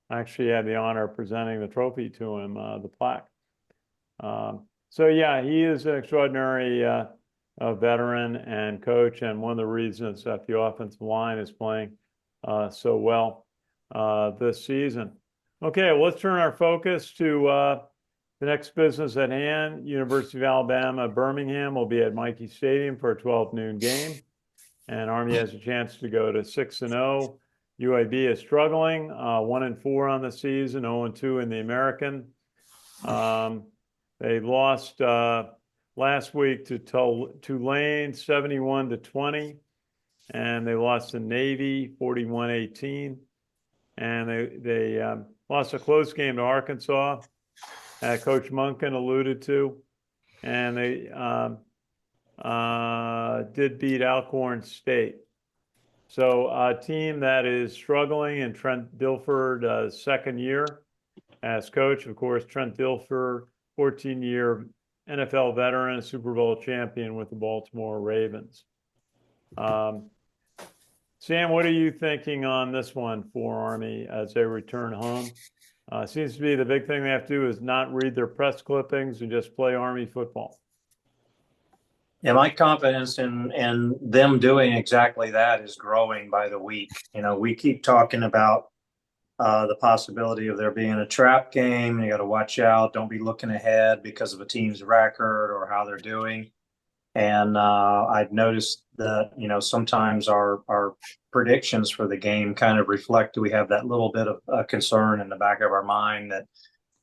S1: I actually had the honor of presenting the trophy to him, the plaque. So yeah, he is an extraordinary veteran and coach, and one of the reasons that the offensive line is playing so well this season. Okay, well, let's turn our focus to the next business at hand. University of Alabama, Birmingham will be at Michie Stadium for a 12 noon game. And Army has a chance to go to 6-0. UAB is struggling, 1-4 on the season, 0-2 in the American. They lost last week to Tulane, 71-20, and they lost to Navy, 41-18, and they lost a close game to Arkansas, Coach Munkin alluded to, and they did beat Alcorn State. So a team that is struggling in Trent Dilford, second year as coach. Of course, Trent Dilford, 14-year NFL veteran, Super Bowl champion with the Baltimore Ravens. Sam, what are you thinking on this one for Army as they return home? Seems to be the big thing they have to do is not read their press clippings and just play Army football.
S3: Yeah, my confidence in them doing exactly that is growing by the week. We keep talking about the possibility of there being a trap game. You got to watch out. Don't be looking ahead because of a team's record or how they're doing. And I've noticed that, sometimes our predictions for the game kind of reflect, we have that little bit of concern in the back of our mind that,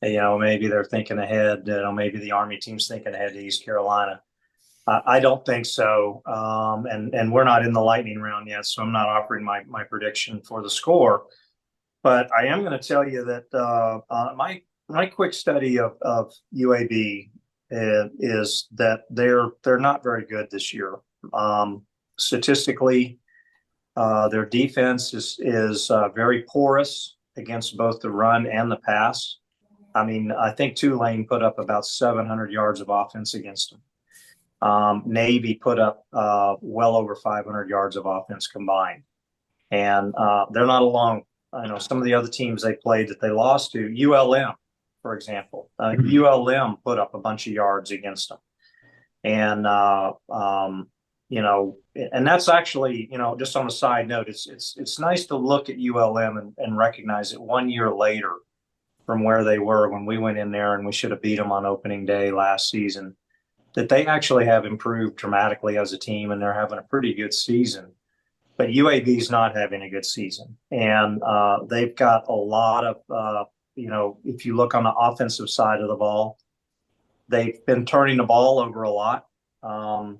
S3: maybe they're thinking ahead, maybe the Army team's thinking ahead to East Carolina. I don't think so. And we're not in the lightning round yet, so I'm not offering my prediction for the score. But I am going to tell you that my quick study of UAB is that they're not very good this year. Statistically, their defense is very porous against both the run and the pass. I mean, I think Tulane put up about 700 yards of offense against them. Navy put up well over 500 yards of offense combined. And they're not alone. I know some of the other teams they played that they lost to, ULM, for example. ULM put up a bunch of yards against them. And, and that's actually, just on a side note, it's nice to look at ULM and recognize that 1 year later from where they were when we went in there and we should have beat them on opening day last season, that they actually have improved dramatically as a team and they're having a pretty good season. But UAB is not having a good season. And they've got a lot of, if you look on the offensive side of the ball, they've been turning the ball over a lot.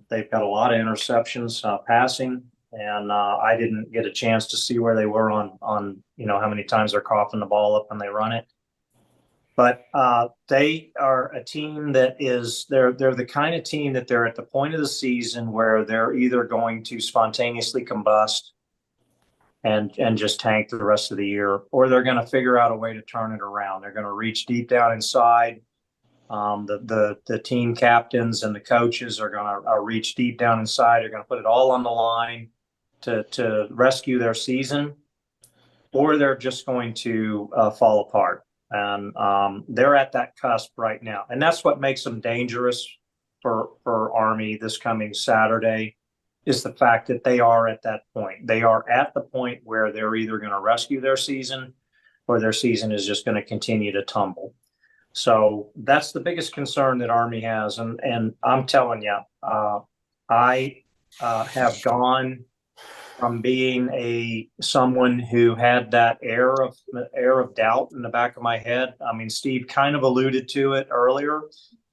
S3: They've got a lot of interceptions passing. And I didn't get a chance to see where they were on how many times they're coughing the ball up when they run it. But they are a team that they're the kind of team that they're at the point of the season where they're either going to spontaneously combust and just tank the rest of the year, or they're going to figure out a way to turn it around. They're going to reach deep down inside. The team captains and the coaches are going to reach deep down inside. They're going to put it all on the line to rescue their season, or they're just going to fall apart. And they're at that cusp right now. And that's what makes them dangerous for Army this coming Saturday, is the fact that they are at that point. They are at the point where they're either going to rescue their season or their season is just going to continue to tumble. So that's the biggest concern that Army has. And I'm telling you, I have gone from being someone who had that air of doubt in the back of my head. I mean, Steve kind of alluded to it earlier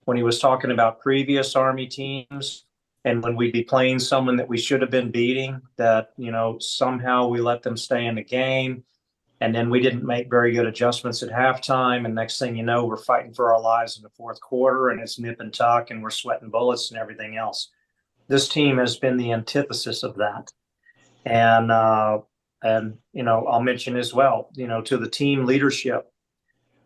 S3: when he was talking about previous Army teams, and when we'd be playing someone that we should have been beating, that somehow we let them stay in the game, and then we didn't make very good adjustments at halftime, and next thing you know, we're fighting for our lives in the fourth quarter, and it's nip and tuck, and we're sweating bullets and everything else. This team has been the antithesis of that. And I'll mention as well, to the team leadership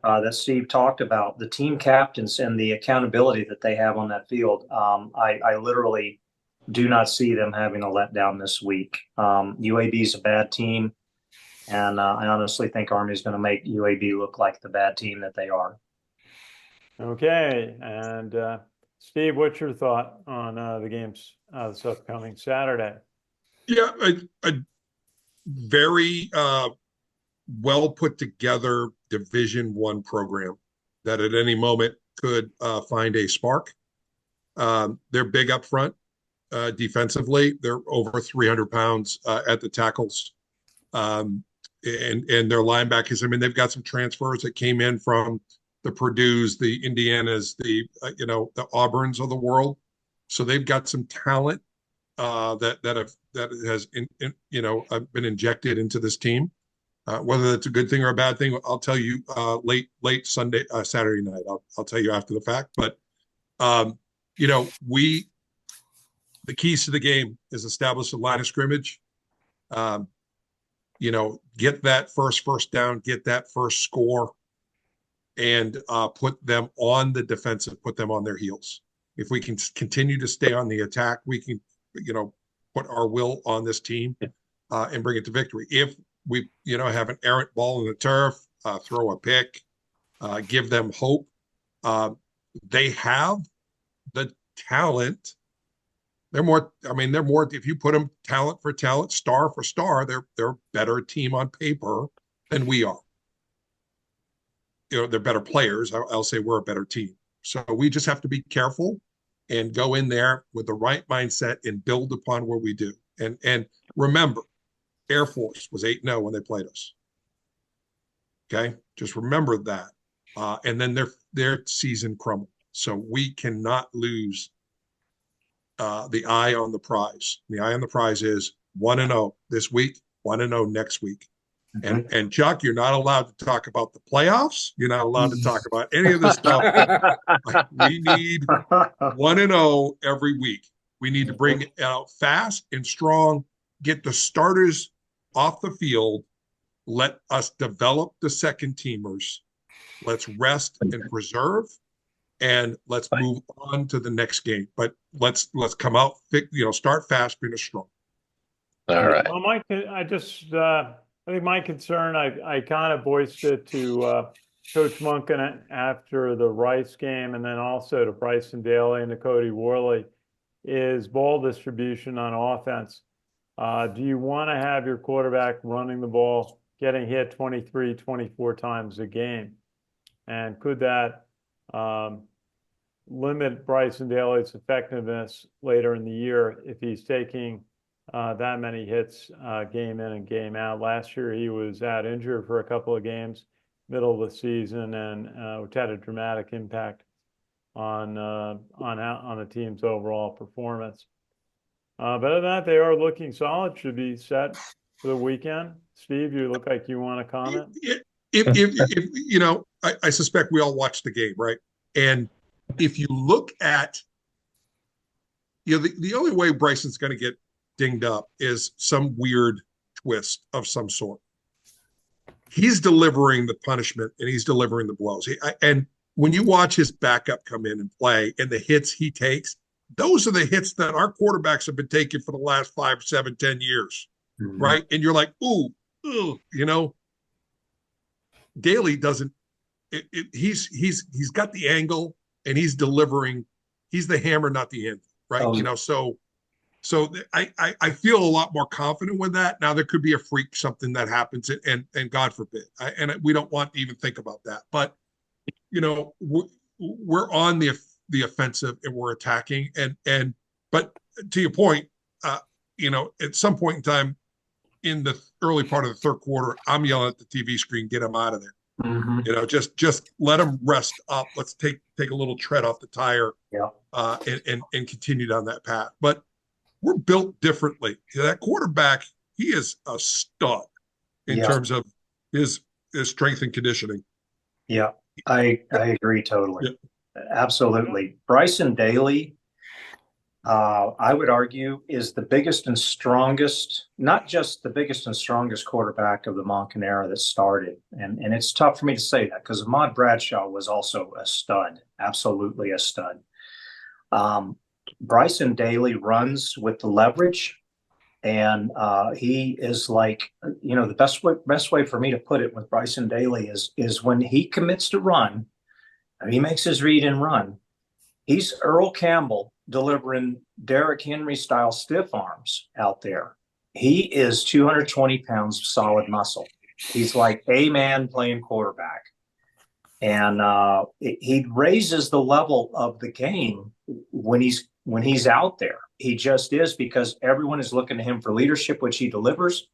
S3: that Steve talked about, the team captains and the accountability that they have on that field. I literally do not see them having a letdown this week. UAB is a bad team, and I honestly think Army is going to make UAB look like the bad team that they are.
S1: Okay, and Steve, what's your thought on the games this upcoming Saturday?
S4: Yeah, a very well put together Division I program that at any moment could find a spark. They're big up front defensively. They're over 300 pounds at the tackles. And their linebackers, I mean, they've got some transfers that came in from the Purdue's, the Indiana's, the Auburns of the world. So they've got some talent that has been injected into this team. Whether that's a good thing or a bad thing, I'll tell you late Saturday night. I'll tell you after the fact. But we the keys to the game is establish a line of scrimmage. Get that first down, get that first score, and put them on the defensive, put them on their heels. If we can continue to stay on the attack, we can, put our will on this team and bring it to victory. If we, have an errant ball in the turf, throw a pick, give them hope. They have the talent. They're more, if you put them talent for talent, star for star, they're a better team on paper than we are. They're better players. I'll say we're a better team. So we just have to be careful and go in there with the right mindset and build upon what we do. And remember, Air Force was 8-0 when they played us. Okay, just remember that. And then their season crumbled. So we cannot lose the eye on the prize. The eye on the prize is 1-0 this week, 1-0 next week. And Chuck, you're not allowed to talk about the playoffs. You're not allowed to talk about any of this stuff. We need 1-0 every week. We need to bring it out fast and strong, get the starters off the field, let us develop the second teamers. Let's rest and preserve, and let's move on to the next game. But let's come out, start fast, finish strong.
S5: All right.
S1: Well, I think my concern, I kind of voiced it to Coach Munkin after the Rice game, and then also to Bryson Daly and to Cody Worley, is ball distribution on offense. Do you want to have your quarterback running the ball, getting hit 23, 24 times a game? And could that limit Bryson Daly's effectiveness later in the year if he's taking that many hits game in and game out? Last year, he was out injured for a couple of games, middle of the season, and which had a dramatic impact on the team's overall performance. But other than that, they are looking solid. Should be set for the weekend. Steve, you look like you want to comment.
S4: If I suspect we all watched the game, right? And if you look at, the only way Bryson's going to get dinged up is some weird twist of some sort. He's delivering the punishment and he's delivering the blows. And when you watch his backup come in and play and the hits he takes, those are the hits that our quarterbacks have been taking for the last 5, 7, 10 years, right? And you're like, ooh, Daly doesn't. He's got the angle and he's delivering. He's the hammer, not the end, right? So I feel a lot more confident with that. Now there could be a freak, something that happens, and God forbid, and we don't want to even think about that. But we're on the offensive and we're attacking, but to your point, at some point in time in the early part of the third quarter, I'm yelling at the TV screen, get him out of there. Just let him rest up. Let's take a little tread off the tire, and continue down that path. But we're built differently. That quarterback, he is a stud in terms of his strength and conditioning.
S3: Yeah, I agree totally. Yeah. Absolutely. Bryson Daly, I would argue, is the biggest and strongest, not just the biggest and strongest quarterback of the Monken era that started. And it's tough for me to say that because Ahmad Bradshaw was also a stud, absolutely a stud. Bryson Daly runs with the leverage, and he is like, the best way for me to put it with Bryson Daly is when he commits to run, he makes his read and run. He's Earl Campbell delivering Derrick Henry style stiff arms out there. He is 220 pounds of solid muscle. He's like a man playing quarterback. And he raises the level of the game when he's out there. He just is, because everyone is looking to him for leadership, which he delivers.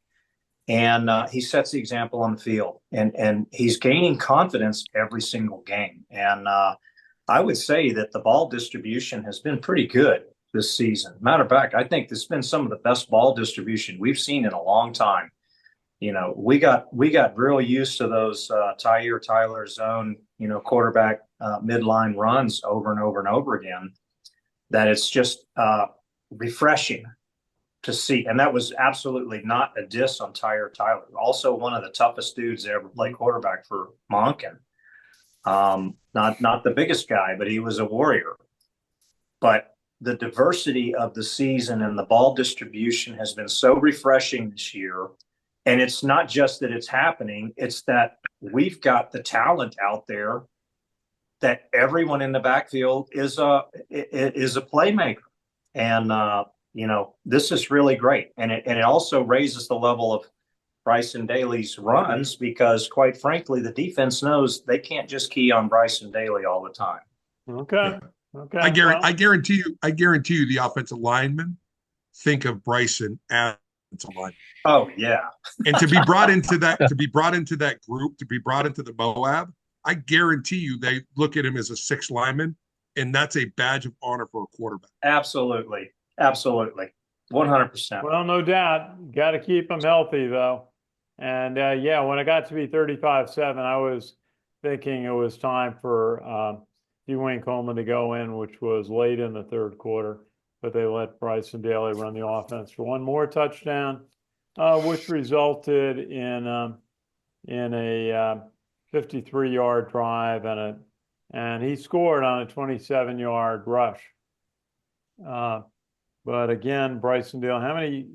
S3: And he sets the example on the field. And he's gaining confidence every single game. And I would say that the ball distribution has been pretty good this season. Matter of fact, I think this has been some of the best ball distribution we've seen in a long time. We got real used to those Tyler zone, quarterback midline runs over and over and over again. That it's just refreshing to see. And that was absolutely not a diss on Tyler. Also one of the toughest dudes to ever play quarterback for Monken. Not the biggest guy, but he was a warrior. But the diversity of the season and the ball distribution has been so refreshing this year. And it's not just that it's happening, it's that we've got the talent out there that everyone in the backfield is a playmaker. And this is really great. And it also raises the level of Bryson Daly's runs because, quite frankly, the defense knows they can't just key on Bryson Daly all the time.
S1: Okay. Okay.
S4: I guarantee you the offensive linemen think of Bryson as offensive lineman.
S3: Oh yeah.
S4: And to be brought into that group, to be brought into the Moab, I guarantee you they look at him as a sixth lineman, and that's a badge of honor for a quarterback.
S3: Absolutely. 100%.
S1: Well, no doubt. Got to keep them healthy, though. And when it got to be 35-7, I was thinking it was time for Dwayne Coleman to go in, which was late in the third quarter. But they let Bryson Daly run the offense for one more touchdown, which resulted in a 53-yard drive and he scored on a 27-yard rush. But again, Bryson Daly,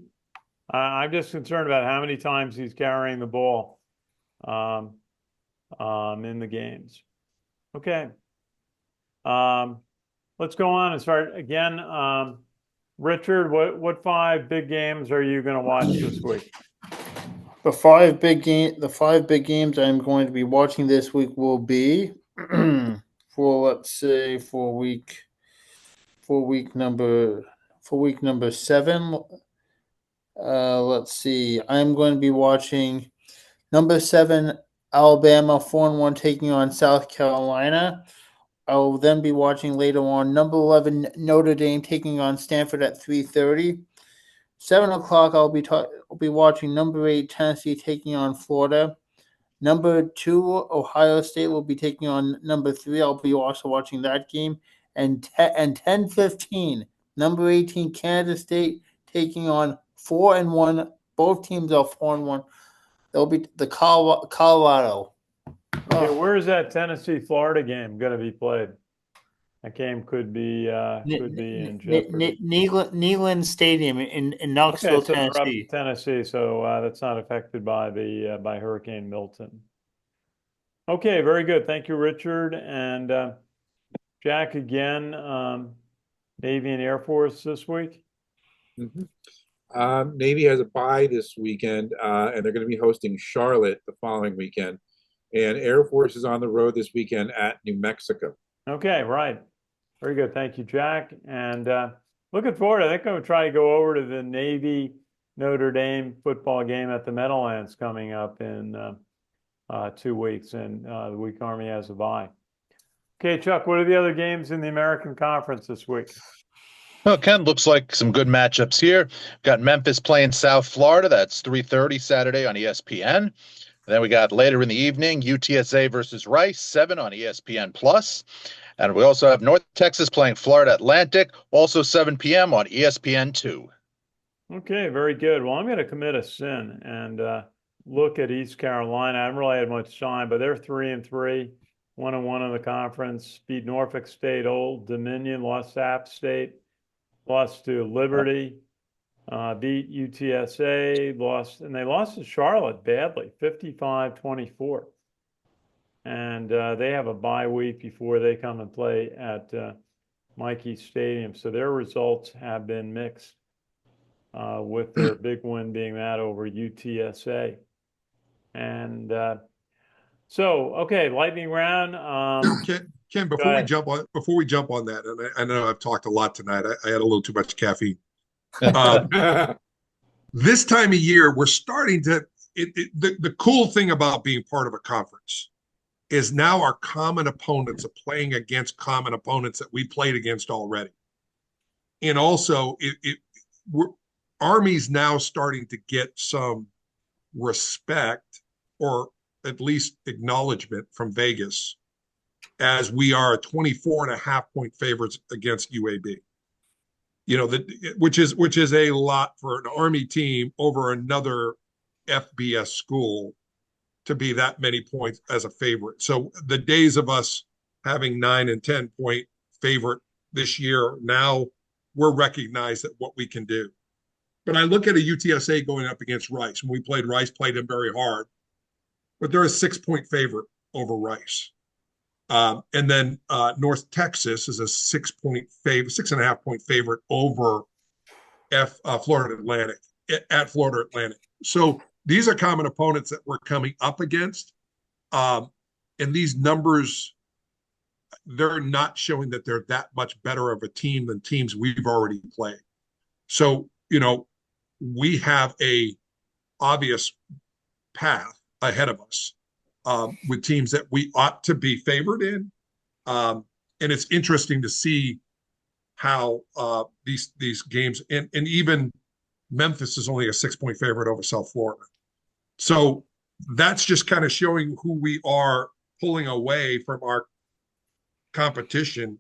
S1: I'm just concerned about how many times he's carrying the ball in the games. Okay. Let's go on and start again. Richard, what 5 big games are you going to watch this week?
S2: The five big games I'm going to be watching this week will be for week number 7. Let's see. I'm going to be watching number 7 Alabama 4-1 taking on South Carolina. I will then be watching later on number 11 Notre Dame taking on Stanford at 3:30. 7 o'clock, I'll be watching number 8 Tennessee taking on Florida. Number 2 Ohio State will be taking on number 3. I'll be also watching that game. And 10:15, number 18 Kansas State taking on 4-1. Both teams are 4-1. They'll be the Colorado.
S1: Okay, where is that Tennessee-Florida game going to be played? That game could be in jeopardy.
S2: Neyland Stadium in Knoxville,
S1: okay, so
S2: Tennessee.
S1: Tennessee, so that's not affected by by Hurricane Milton. Okay, very good. Thank you, Richard. And Jack, again, Navy and Air Force this week?
S6: Mm-hmm. Navy has a bye this weekend, and they're going to be hosting Charlotte the following weekend. And Air Force is on the road this weekend at New Mexico.
S1: Okay, right. Very good. Thank you, Jack. And looking forward, I think I'm going to try to go over to the Navy Notre Dame football game at the Meadowlands coming up in 2 weeks, and the week Army has a bye. Okay, Chuck, what are the other games in the American Conference this week?
S5: Well, Ken, looks like some good matchups here. Got Memphis playing South Florida. That's 3:30 Saturday on ESPN. Then we got later in the evening, UTSA versus Rice, 7 on ESPN Plus. And we also have North Texas playing Florida Atlantic, also 7 p.m. on ESPN2.
S1: Okay, very good. Well, I'm going to commit a sin and look at East Carolina. I haven't really had much time, but they're 3-3, 1-1 in the conference. Beat Norfolk State, Old Dominion, lost to App State, lost to Liberty, beat UTSA, they lost to Charlotte badly, 55-24. And they have a bye week before they come and play at Michie Stadium. So their results have been mixed, with their big win being that over UTSA. And okay, lightning round.
S4: Ken, before we jump on that, and I know I've talked a lot tonight. I had a little too much caffeine. This time of year, we're starting to. The cool thing about being part of a conference is now our common opponents are playing against common opponents that we played against already, and also Army's now starting to get some respect, or at least acknowledgement from Vegas, as we are 24.5 point favorites against UAB. which is a lot for an Army team over another FBS school to be that many points as a favorite. So the days of us having 9 and 10 point favorite this year, now we're recognized at what we can do. But I look at a UTSA going up against Rice. When we played Rice, played them very hard, but they're a 6 point favorite over Rice. And then North Texas is a 6 point favorite, 6.5 point favorite over Florida Atlantic at Florida Atlantic. So these are common opponents that we're coming up against. And these numbers, they're not showing that they're that much better of a team than teams we've already played. So, we have a obvious path ahead of us with teams that we ought to be favored in. And it's interesting to see how these games, and even Memphis is only a 6 point favorite over South Florida. So that's just kind of showing who we are pulling away from our competition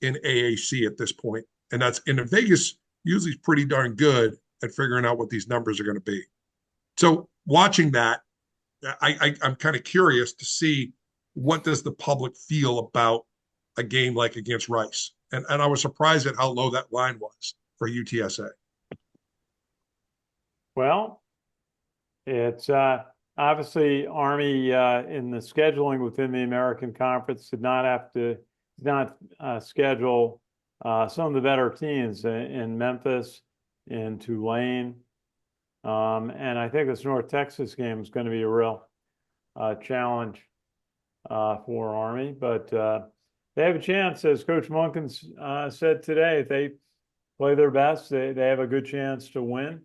S4: in AAC at this point. And that's in Vegas usually is pretty darn good at figuring out what these numbers are going to be. So watching that, I'm kind of curious to see what does the public feel about a game like against Rice. And I was surprised at how low that line was for UTSA.
S1: Well, it's obviously Army in the scheduling within the American Conference did not schedule some of the better teams in Memphis, in Tulane, and I think this North Texas game is going to be a real challenge for Army, but they have a chance, as Coach Munkin said today. If they play their best, they have a good chance to win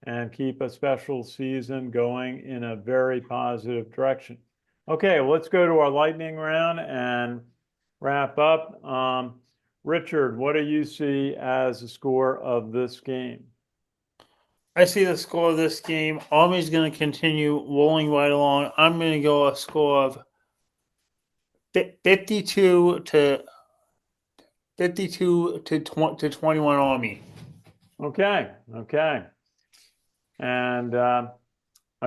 S1: and keep a special season going in a very positive direction. Okay, well, let's go to our lightning round and wrap up. Richard, what do you see as the score of this game?
S2: I see the score of this game. Army's going to continue rolling right along. I'm going to go a score of 52 to 21 Army.
S1: Okay. And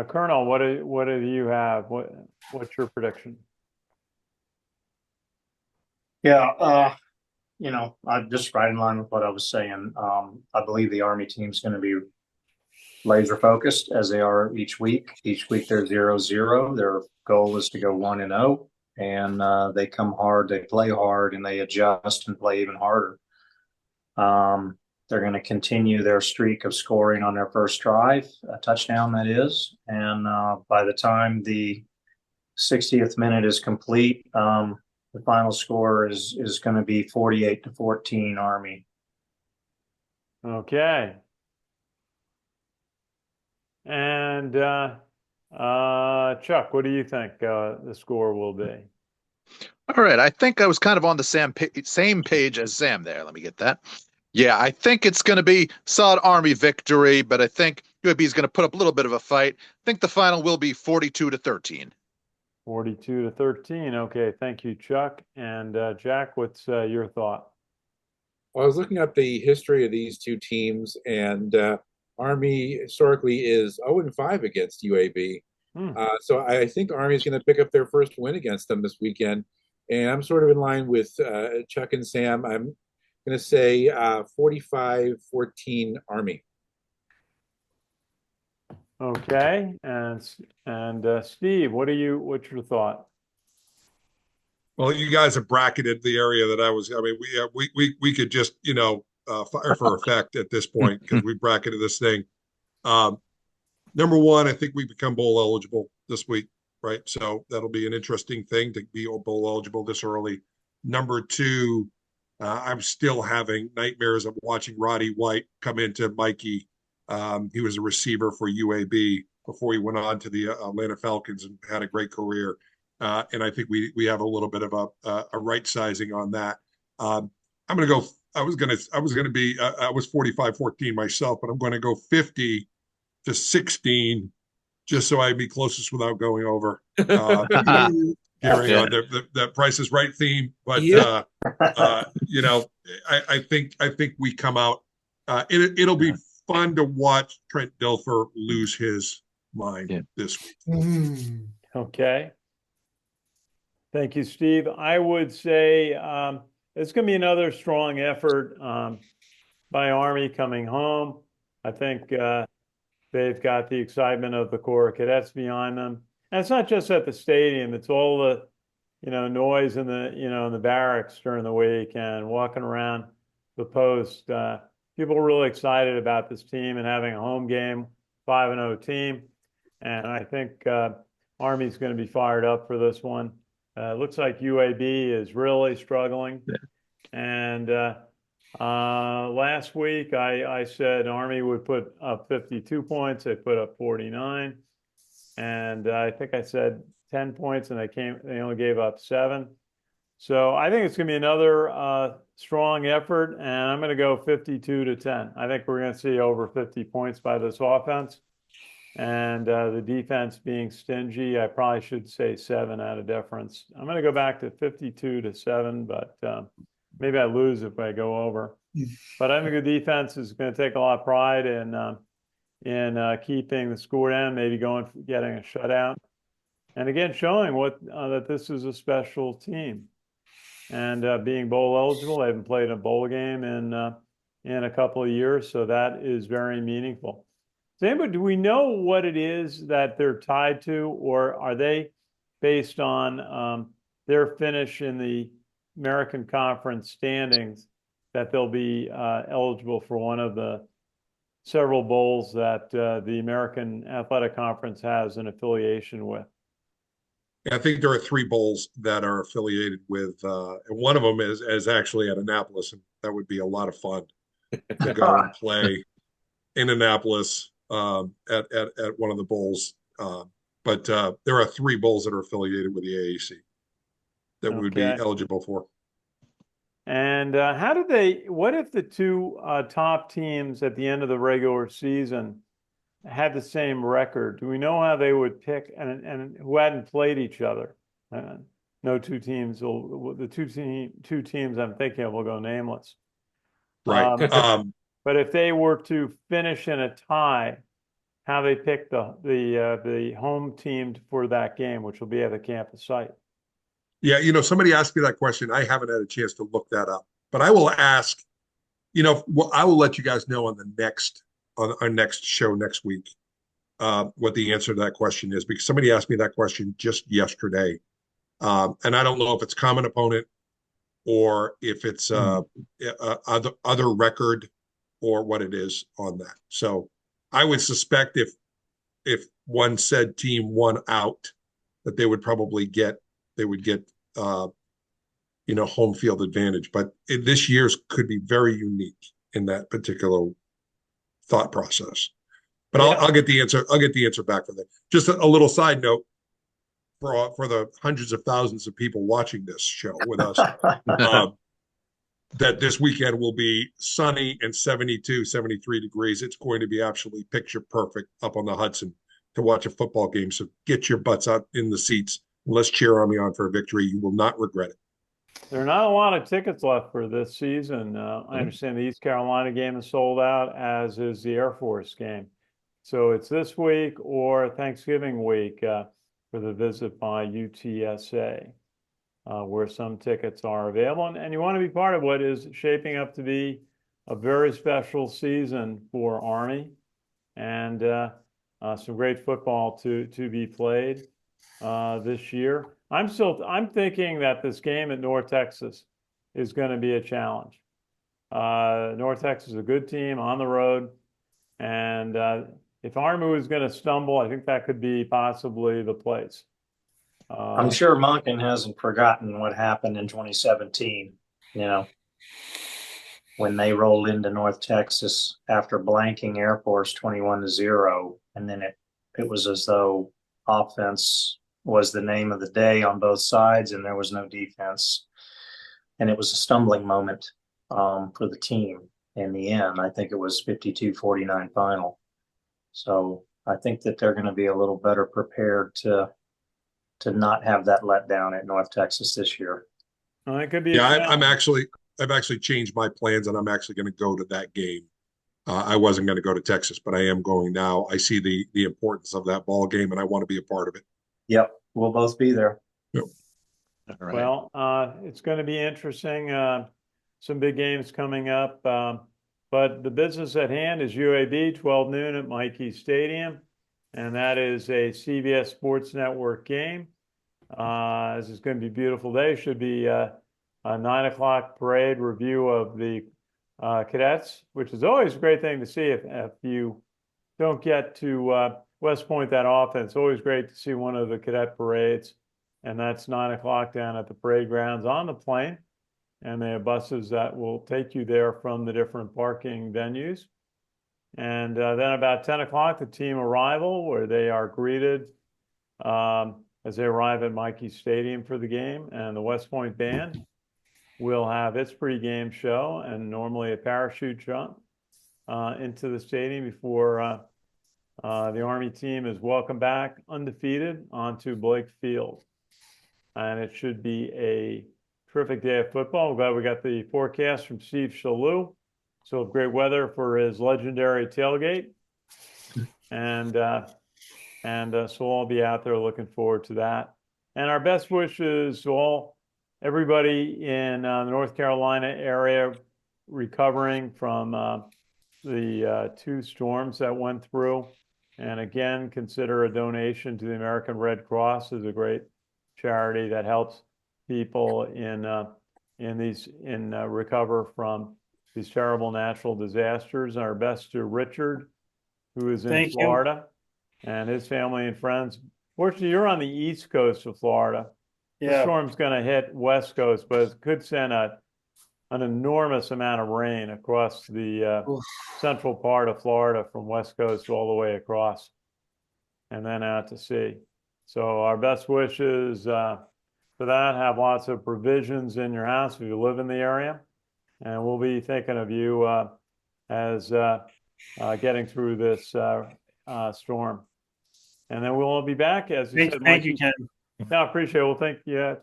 S1: Colonel, what do you have? What's your prediction?
S3: Yeah, I'm just right in line with what I was saying. I believe the Army team's going to be laser focused as they are each week. Each week they're 0-0. Their goal is to go 1-0, and they come hard, they play hard, and they adjust and play even harder. They're going to continue their streak of scoring on their first drive, a touchdown that is, and by the time the 60th minute is complete, the final score is going to be 48-14 Army.
S1: Okay. And Chuck, what do you think the score will be?
S5: All right. I think I was kind of on the same page as Sam there. Let me get that. Yeah, I think it's going to be solid Army victory, but I think UAB is going to put up a little bit of a fight. I think the final will be 42-13.
S1: 42-13. Okay, thank you, Chuck. And Jack, what's your thought?
S6: Well, I was looking up the history of these two teams, and Army historically is 0-5 against UAB. So I think Army is going to pick up their first win against them this weekend. And I'm sort of in line with Chuck and Sam. I'm going to say 45-14 Army.
S1: Okay, and Steve, what's your thought?
S4: Well, you guys have bracketed the area that I was. I mean, we could just fire for effect at this point because we bracketed this thing. Number one, I think we become bowl eligible this week, right? So that'll be an interesting thing to be bowl eligible this early. Number two, I'm still having nightmares of watching Roddy White come into Michie. He was a receiver for UAB before he went on to the Atlanta Falcons and had a great career. And I think we have a little bit of a right sizing on that. I'm going to go. I was 45-14 myself, but I'm going to go 50-16, just so I'd be closest without going over. Carrying on the Price is Right theme, but I think we come out it'll be fun to watch Trent Dilfer lose his mind this week.
S1: Okay. Thank you, Steve. I would say it's going to be another strong effort by Army coming home. I think they've got the excitement of the Corps of Cadets behind them. And it's not just at the stadium, it's all the noise in the barracks during the week and walking around the post. People are really excited about this team and having a home game, 5-0 team. And I think Army's going to be fired up for this one. It looks like UAB is really struggling. And last week I said Army would put up 52 points. They put up 49. And I think I said 10 points and they only gave up 7. So I think it's going to be another strong effort, and I'm going to go 52-10. I think we're going to see over 50 points by this offense. And the defense being stingy, I probably should say 7 out of deference. I'm going to go back to 52-7, but maybe I lose if I go over. But I think the defense is going to take a lot of pride in keeping the score down, maybe getting a shutout. And again, showing that this is a special team, and being bowl eligible. They haven't played a bowl game in a couple of years, so that is very meaningful. So, do we know what it is that they're tied to, or are they based on their finish in the American Conference standings that they'll be eligible for one of the several bowls that the American Athletic Conference has an affiliation with?
S4: I think there are 3 bowls that are affiliated with, and one of them is actually at Annapolis, and that would be a lot of fun to go and play in Annapolis at one of the bowls. But there are 3 bowls that are affiliated with the AAC that we would be eligible for.
S1: And what if the 2 top teams at the end of the regular season had the same record? Do we know how they would pick and who hadn't played each other? No 2 teams the two teams I'm thinking of will go nameless.
S4: Right.
S1: But if they were to finish in a tie, how they pick the home team for that game, which will be at the campus site.
S4: Yeah, somebody asked me that question. I haven't had a chance to look that up, but I will ask. I will let you guys know on our next show next week what the answer to that question is, because somebody asked me that question just yesterday, and I don't know if it's common opponent or if it's other record or what it is on that. So I would suspect if one said team won out, that they would get home field advantage. But this year's could be very unique in that particular thought process. But yeah. I'll get the answer. I'll get the answer back for that. Just a little side note for the hundreds of thousands of people watching this show with us, that this weekend will be sunny and 72, 73 degrees. It's going to be absolutely picture perfect up on the Hudson to watch a football game. So get your butts out in the seats. Let's cheer Army on for a victory. You will not regret it.
S1: There are not a lot of tickets left for this season. I understand the East Carolina game is sold out, as is the Air Force game. So it's this week or Thanksgiving week for the visit by UTSA, where some tickets are available. And you want to be part of what is shaping up to be a very special season for Army, and some great football to be played this year. I'm thinking that this game at North Texas is going to be a challenge. North Texas is a good team on the road, and if Army is going to stumble, I think that could be possibly the place.
S3: I'm sure Monken hasn't forgotten what happened in 2017. When they rolled into North Texas after blanking Air Force 21-0, and then it was as though offense was the name of the day on both sides, and there was no defense. And it was a stumbling moment for the team in the end. I think it was 52-49 final. So I think that they're going to be a little better prepared to not have that letdown at North Texas this year.
S1: Well, it could be.
S4: Yeah, I've actually changed my plans, and I'm actually going to go to that game I wasn't going to go to Texas, but I am going now. I see the importance of that ball game, and I want to be a part of it.
S3: Yep, we'll both be there.
S4: Yep.
S5: All right.
S1: Well, it's going to be interesting. Some big games coming up. But the business at hand is UAB, 12 noon at Michie Stadium. And that is a CBS Sports Network game. This is going to be a beautiful day. Should be a 9 o'clock parade review of the cadets, which is always a great thing to see if you don't get to West Point that often. It's always great to see one of the cadet parades. And that's 9 o'clock down at the parade grounds on the plane. And they have buses that will take you there from the different parking venues. And then about 10 o'clock, the team arrival, where they are greeted as they arrive at Michie Stadium for the game. And the West Point band will have its pregame show and normally a parachute jump into the stadium before the Army team is welcomed back undefeated onto Blake Field. And it should be a terrific day of football. I'm glad we got the forecast from Steve Shalou. So great weather for his legendary tailgate. And so I'll be out there looking forward to that. And our best wishes to everybody in the North Carolina area recovering from the two storms that went through. And again, consider a donation to the American Red Cross is a great charity that helps people in recover from these terrible natural disasters. Our best to Richard, who is in Florida, and his family and friends. Fortunately, you're on the east coast of Florida. Yeah. The storm's going to hit west coast, but it could send an enormous amount of rain across the central part of Florida from west coast all the way across and then out to sea. So our best wishes for that. Have lots of provisions in your house if you live in the area. And we'll be thinking of you as getting through this storm. And then we'll be back, as you said.
S2: Thank you, Ken.
S1: No, I appreciate it. Well, thank you.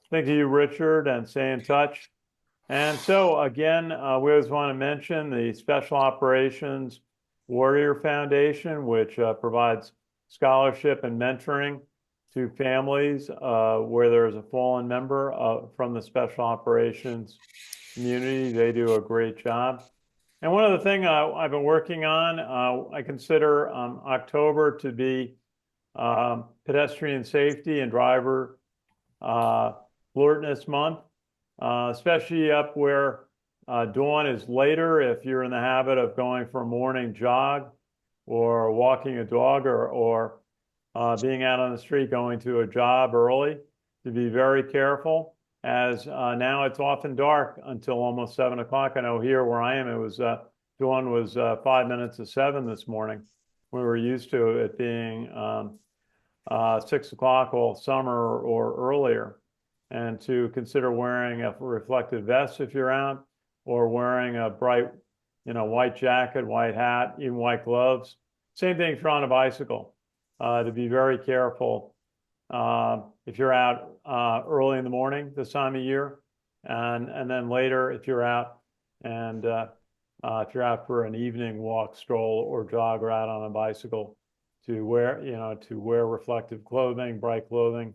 S1: Thank you, Richard, and stay in touch. And so, again, we always want to mention the Special Operations Warrior Foundation, which provides scholarship and mentoring to families where there's a fallen member from the Special Operations community. They do a great job. And one other thing I've been working on, I consider October to be pedestrian safety and driver alertness month, especially up where dawn is later. If you're in the habit of going for a morning jog or walking a dog or being out on the street going to a job early, to be very careful, as now it's often dark until almost 7 o'clock. I know here where I am, it was dawn was 5 minutes to 7 this morning. We were used to it being 6 o'clock all summer or earlier. And to consider wearing a reflective vest if you're out, or wearing a bright, white jacket, white hat, even white gloves. Same thing if you're on a bicycle. To be very careful if you're out early in the morning this time of year, and then later if you're out and if you're out for an evening walk, stroll, or jog, or out on a bicycle, to wear reflective clothing, bright clothing,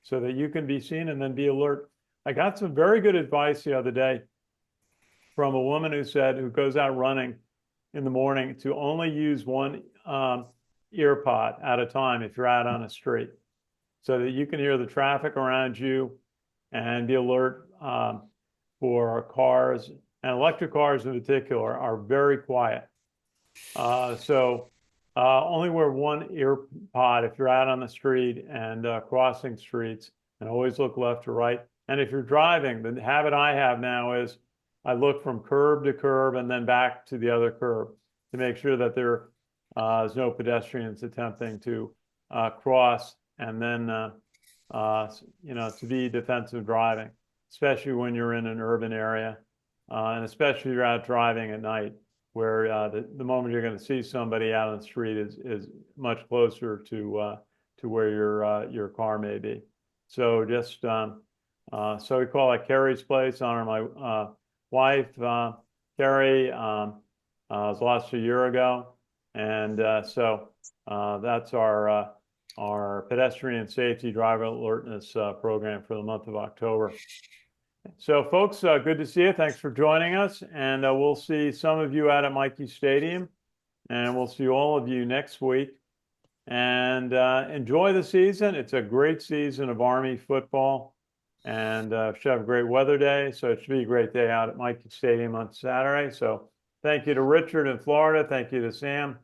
S1: so that you can be seen and then be alert. I got some very good advice the other day from a woman who goes out running in the morning to only use one ear pod at a time if you're out on a street, so that you can hear the traffic around you and be alert for cars. And electric cars in particular are very quiet. So only wear one ear pod if you're out on the street and crossing streets, and always look left or right. And if you're driving, the habit I have now is I look from curb to curb and then back to the other curb to make sure that there is no pedestrians attempting to cross, and then to be defensive driving, especially when you're in an urban area, and especially if you're out driving at night, where the moment you're going to see somebody out on the street is much closer to where your car may be. So so we call it Carrie's Place, honor my wife, Kerry was lost a year ago. And so that's our pedestrian safety driver alertness program for the month of October. So folks, good to see you. Thanks for joining us. And we'll see some of you out at Michie Stadium. And we'll see all of you next week. And enjoy the season. It's a great season of Army football. And should have a great weather day. So it should be a great day out at Michie Stadium on Saturday. So thank you to Richard in Florida. Thank you to Sam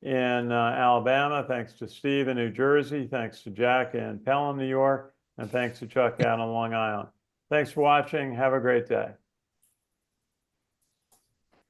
S1: in Alabama. Thanks to Steve in New Jersey. Thanks to Jack in Pelham, New York. And thanks to Chuck out on Long Island. Thanks for watching. Have a great day.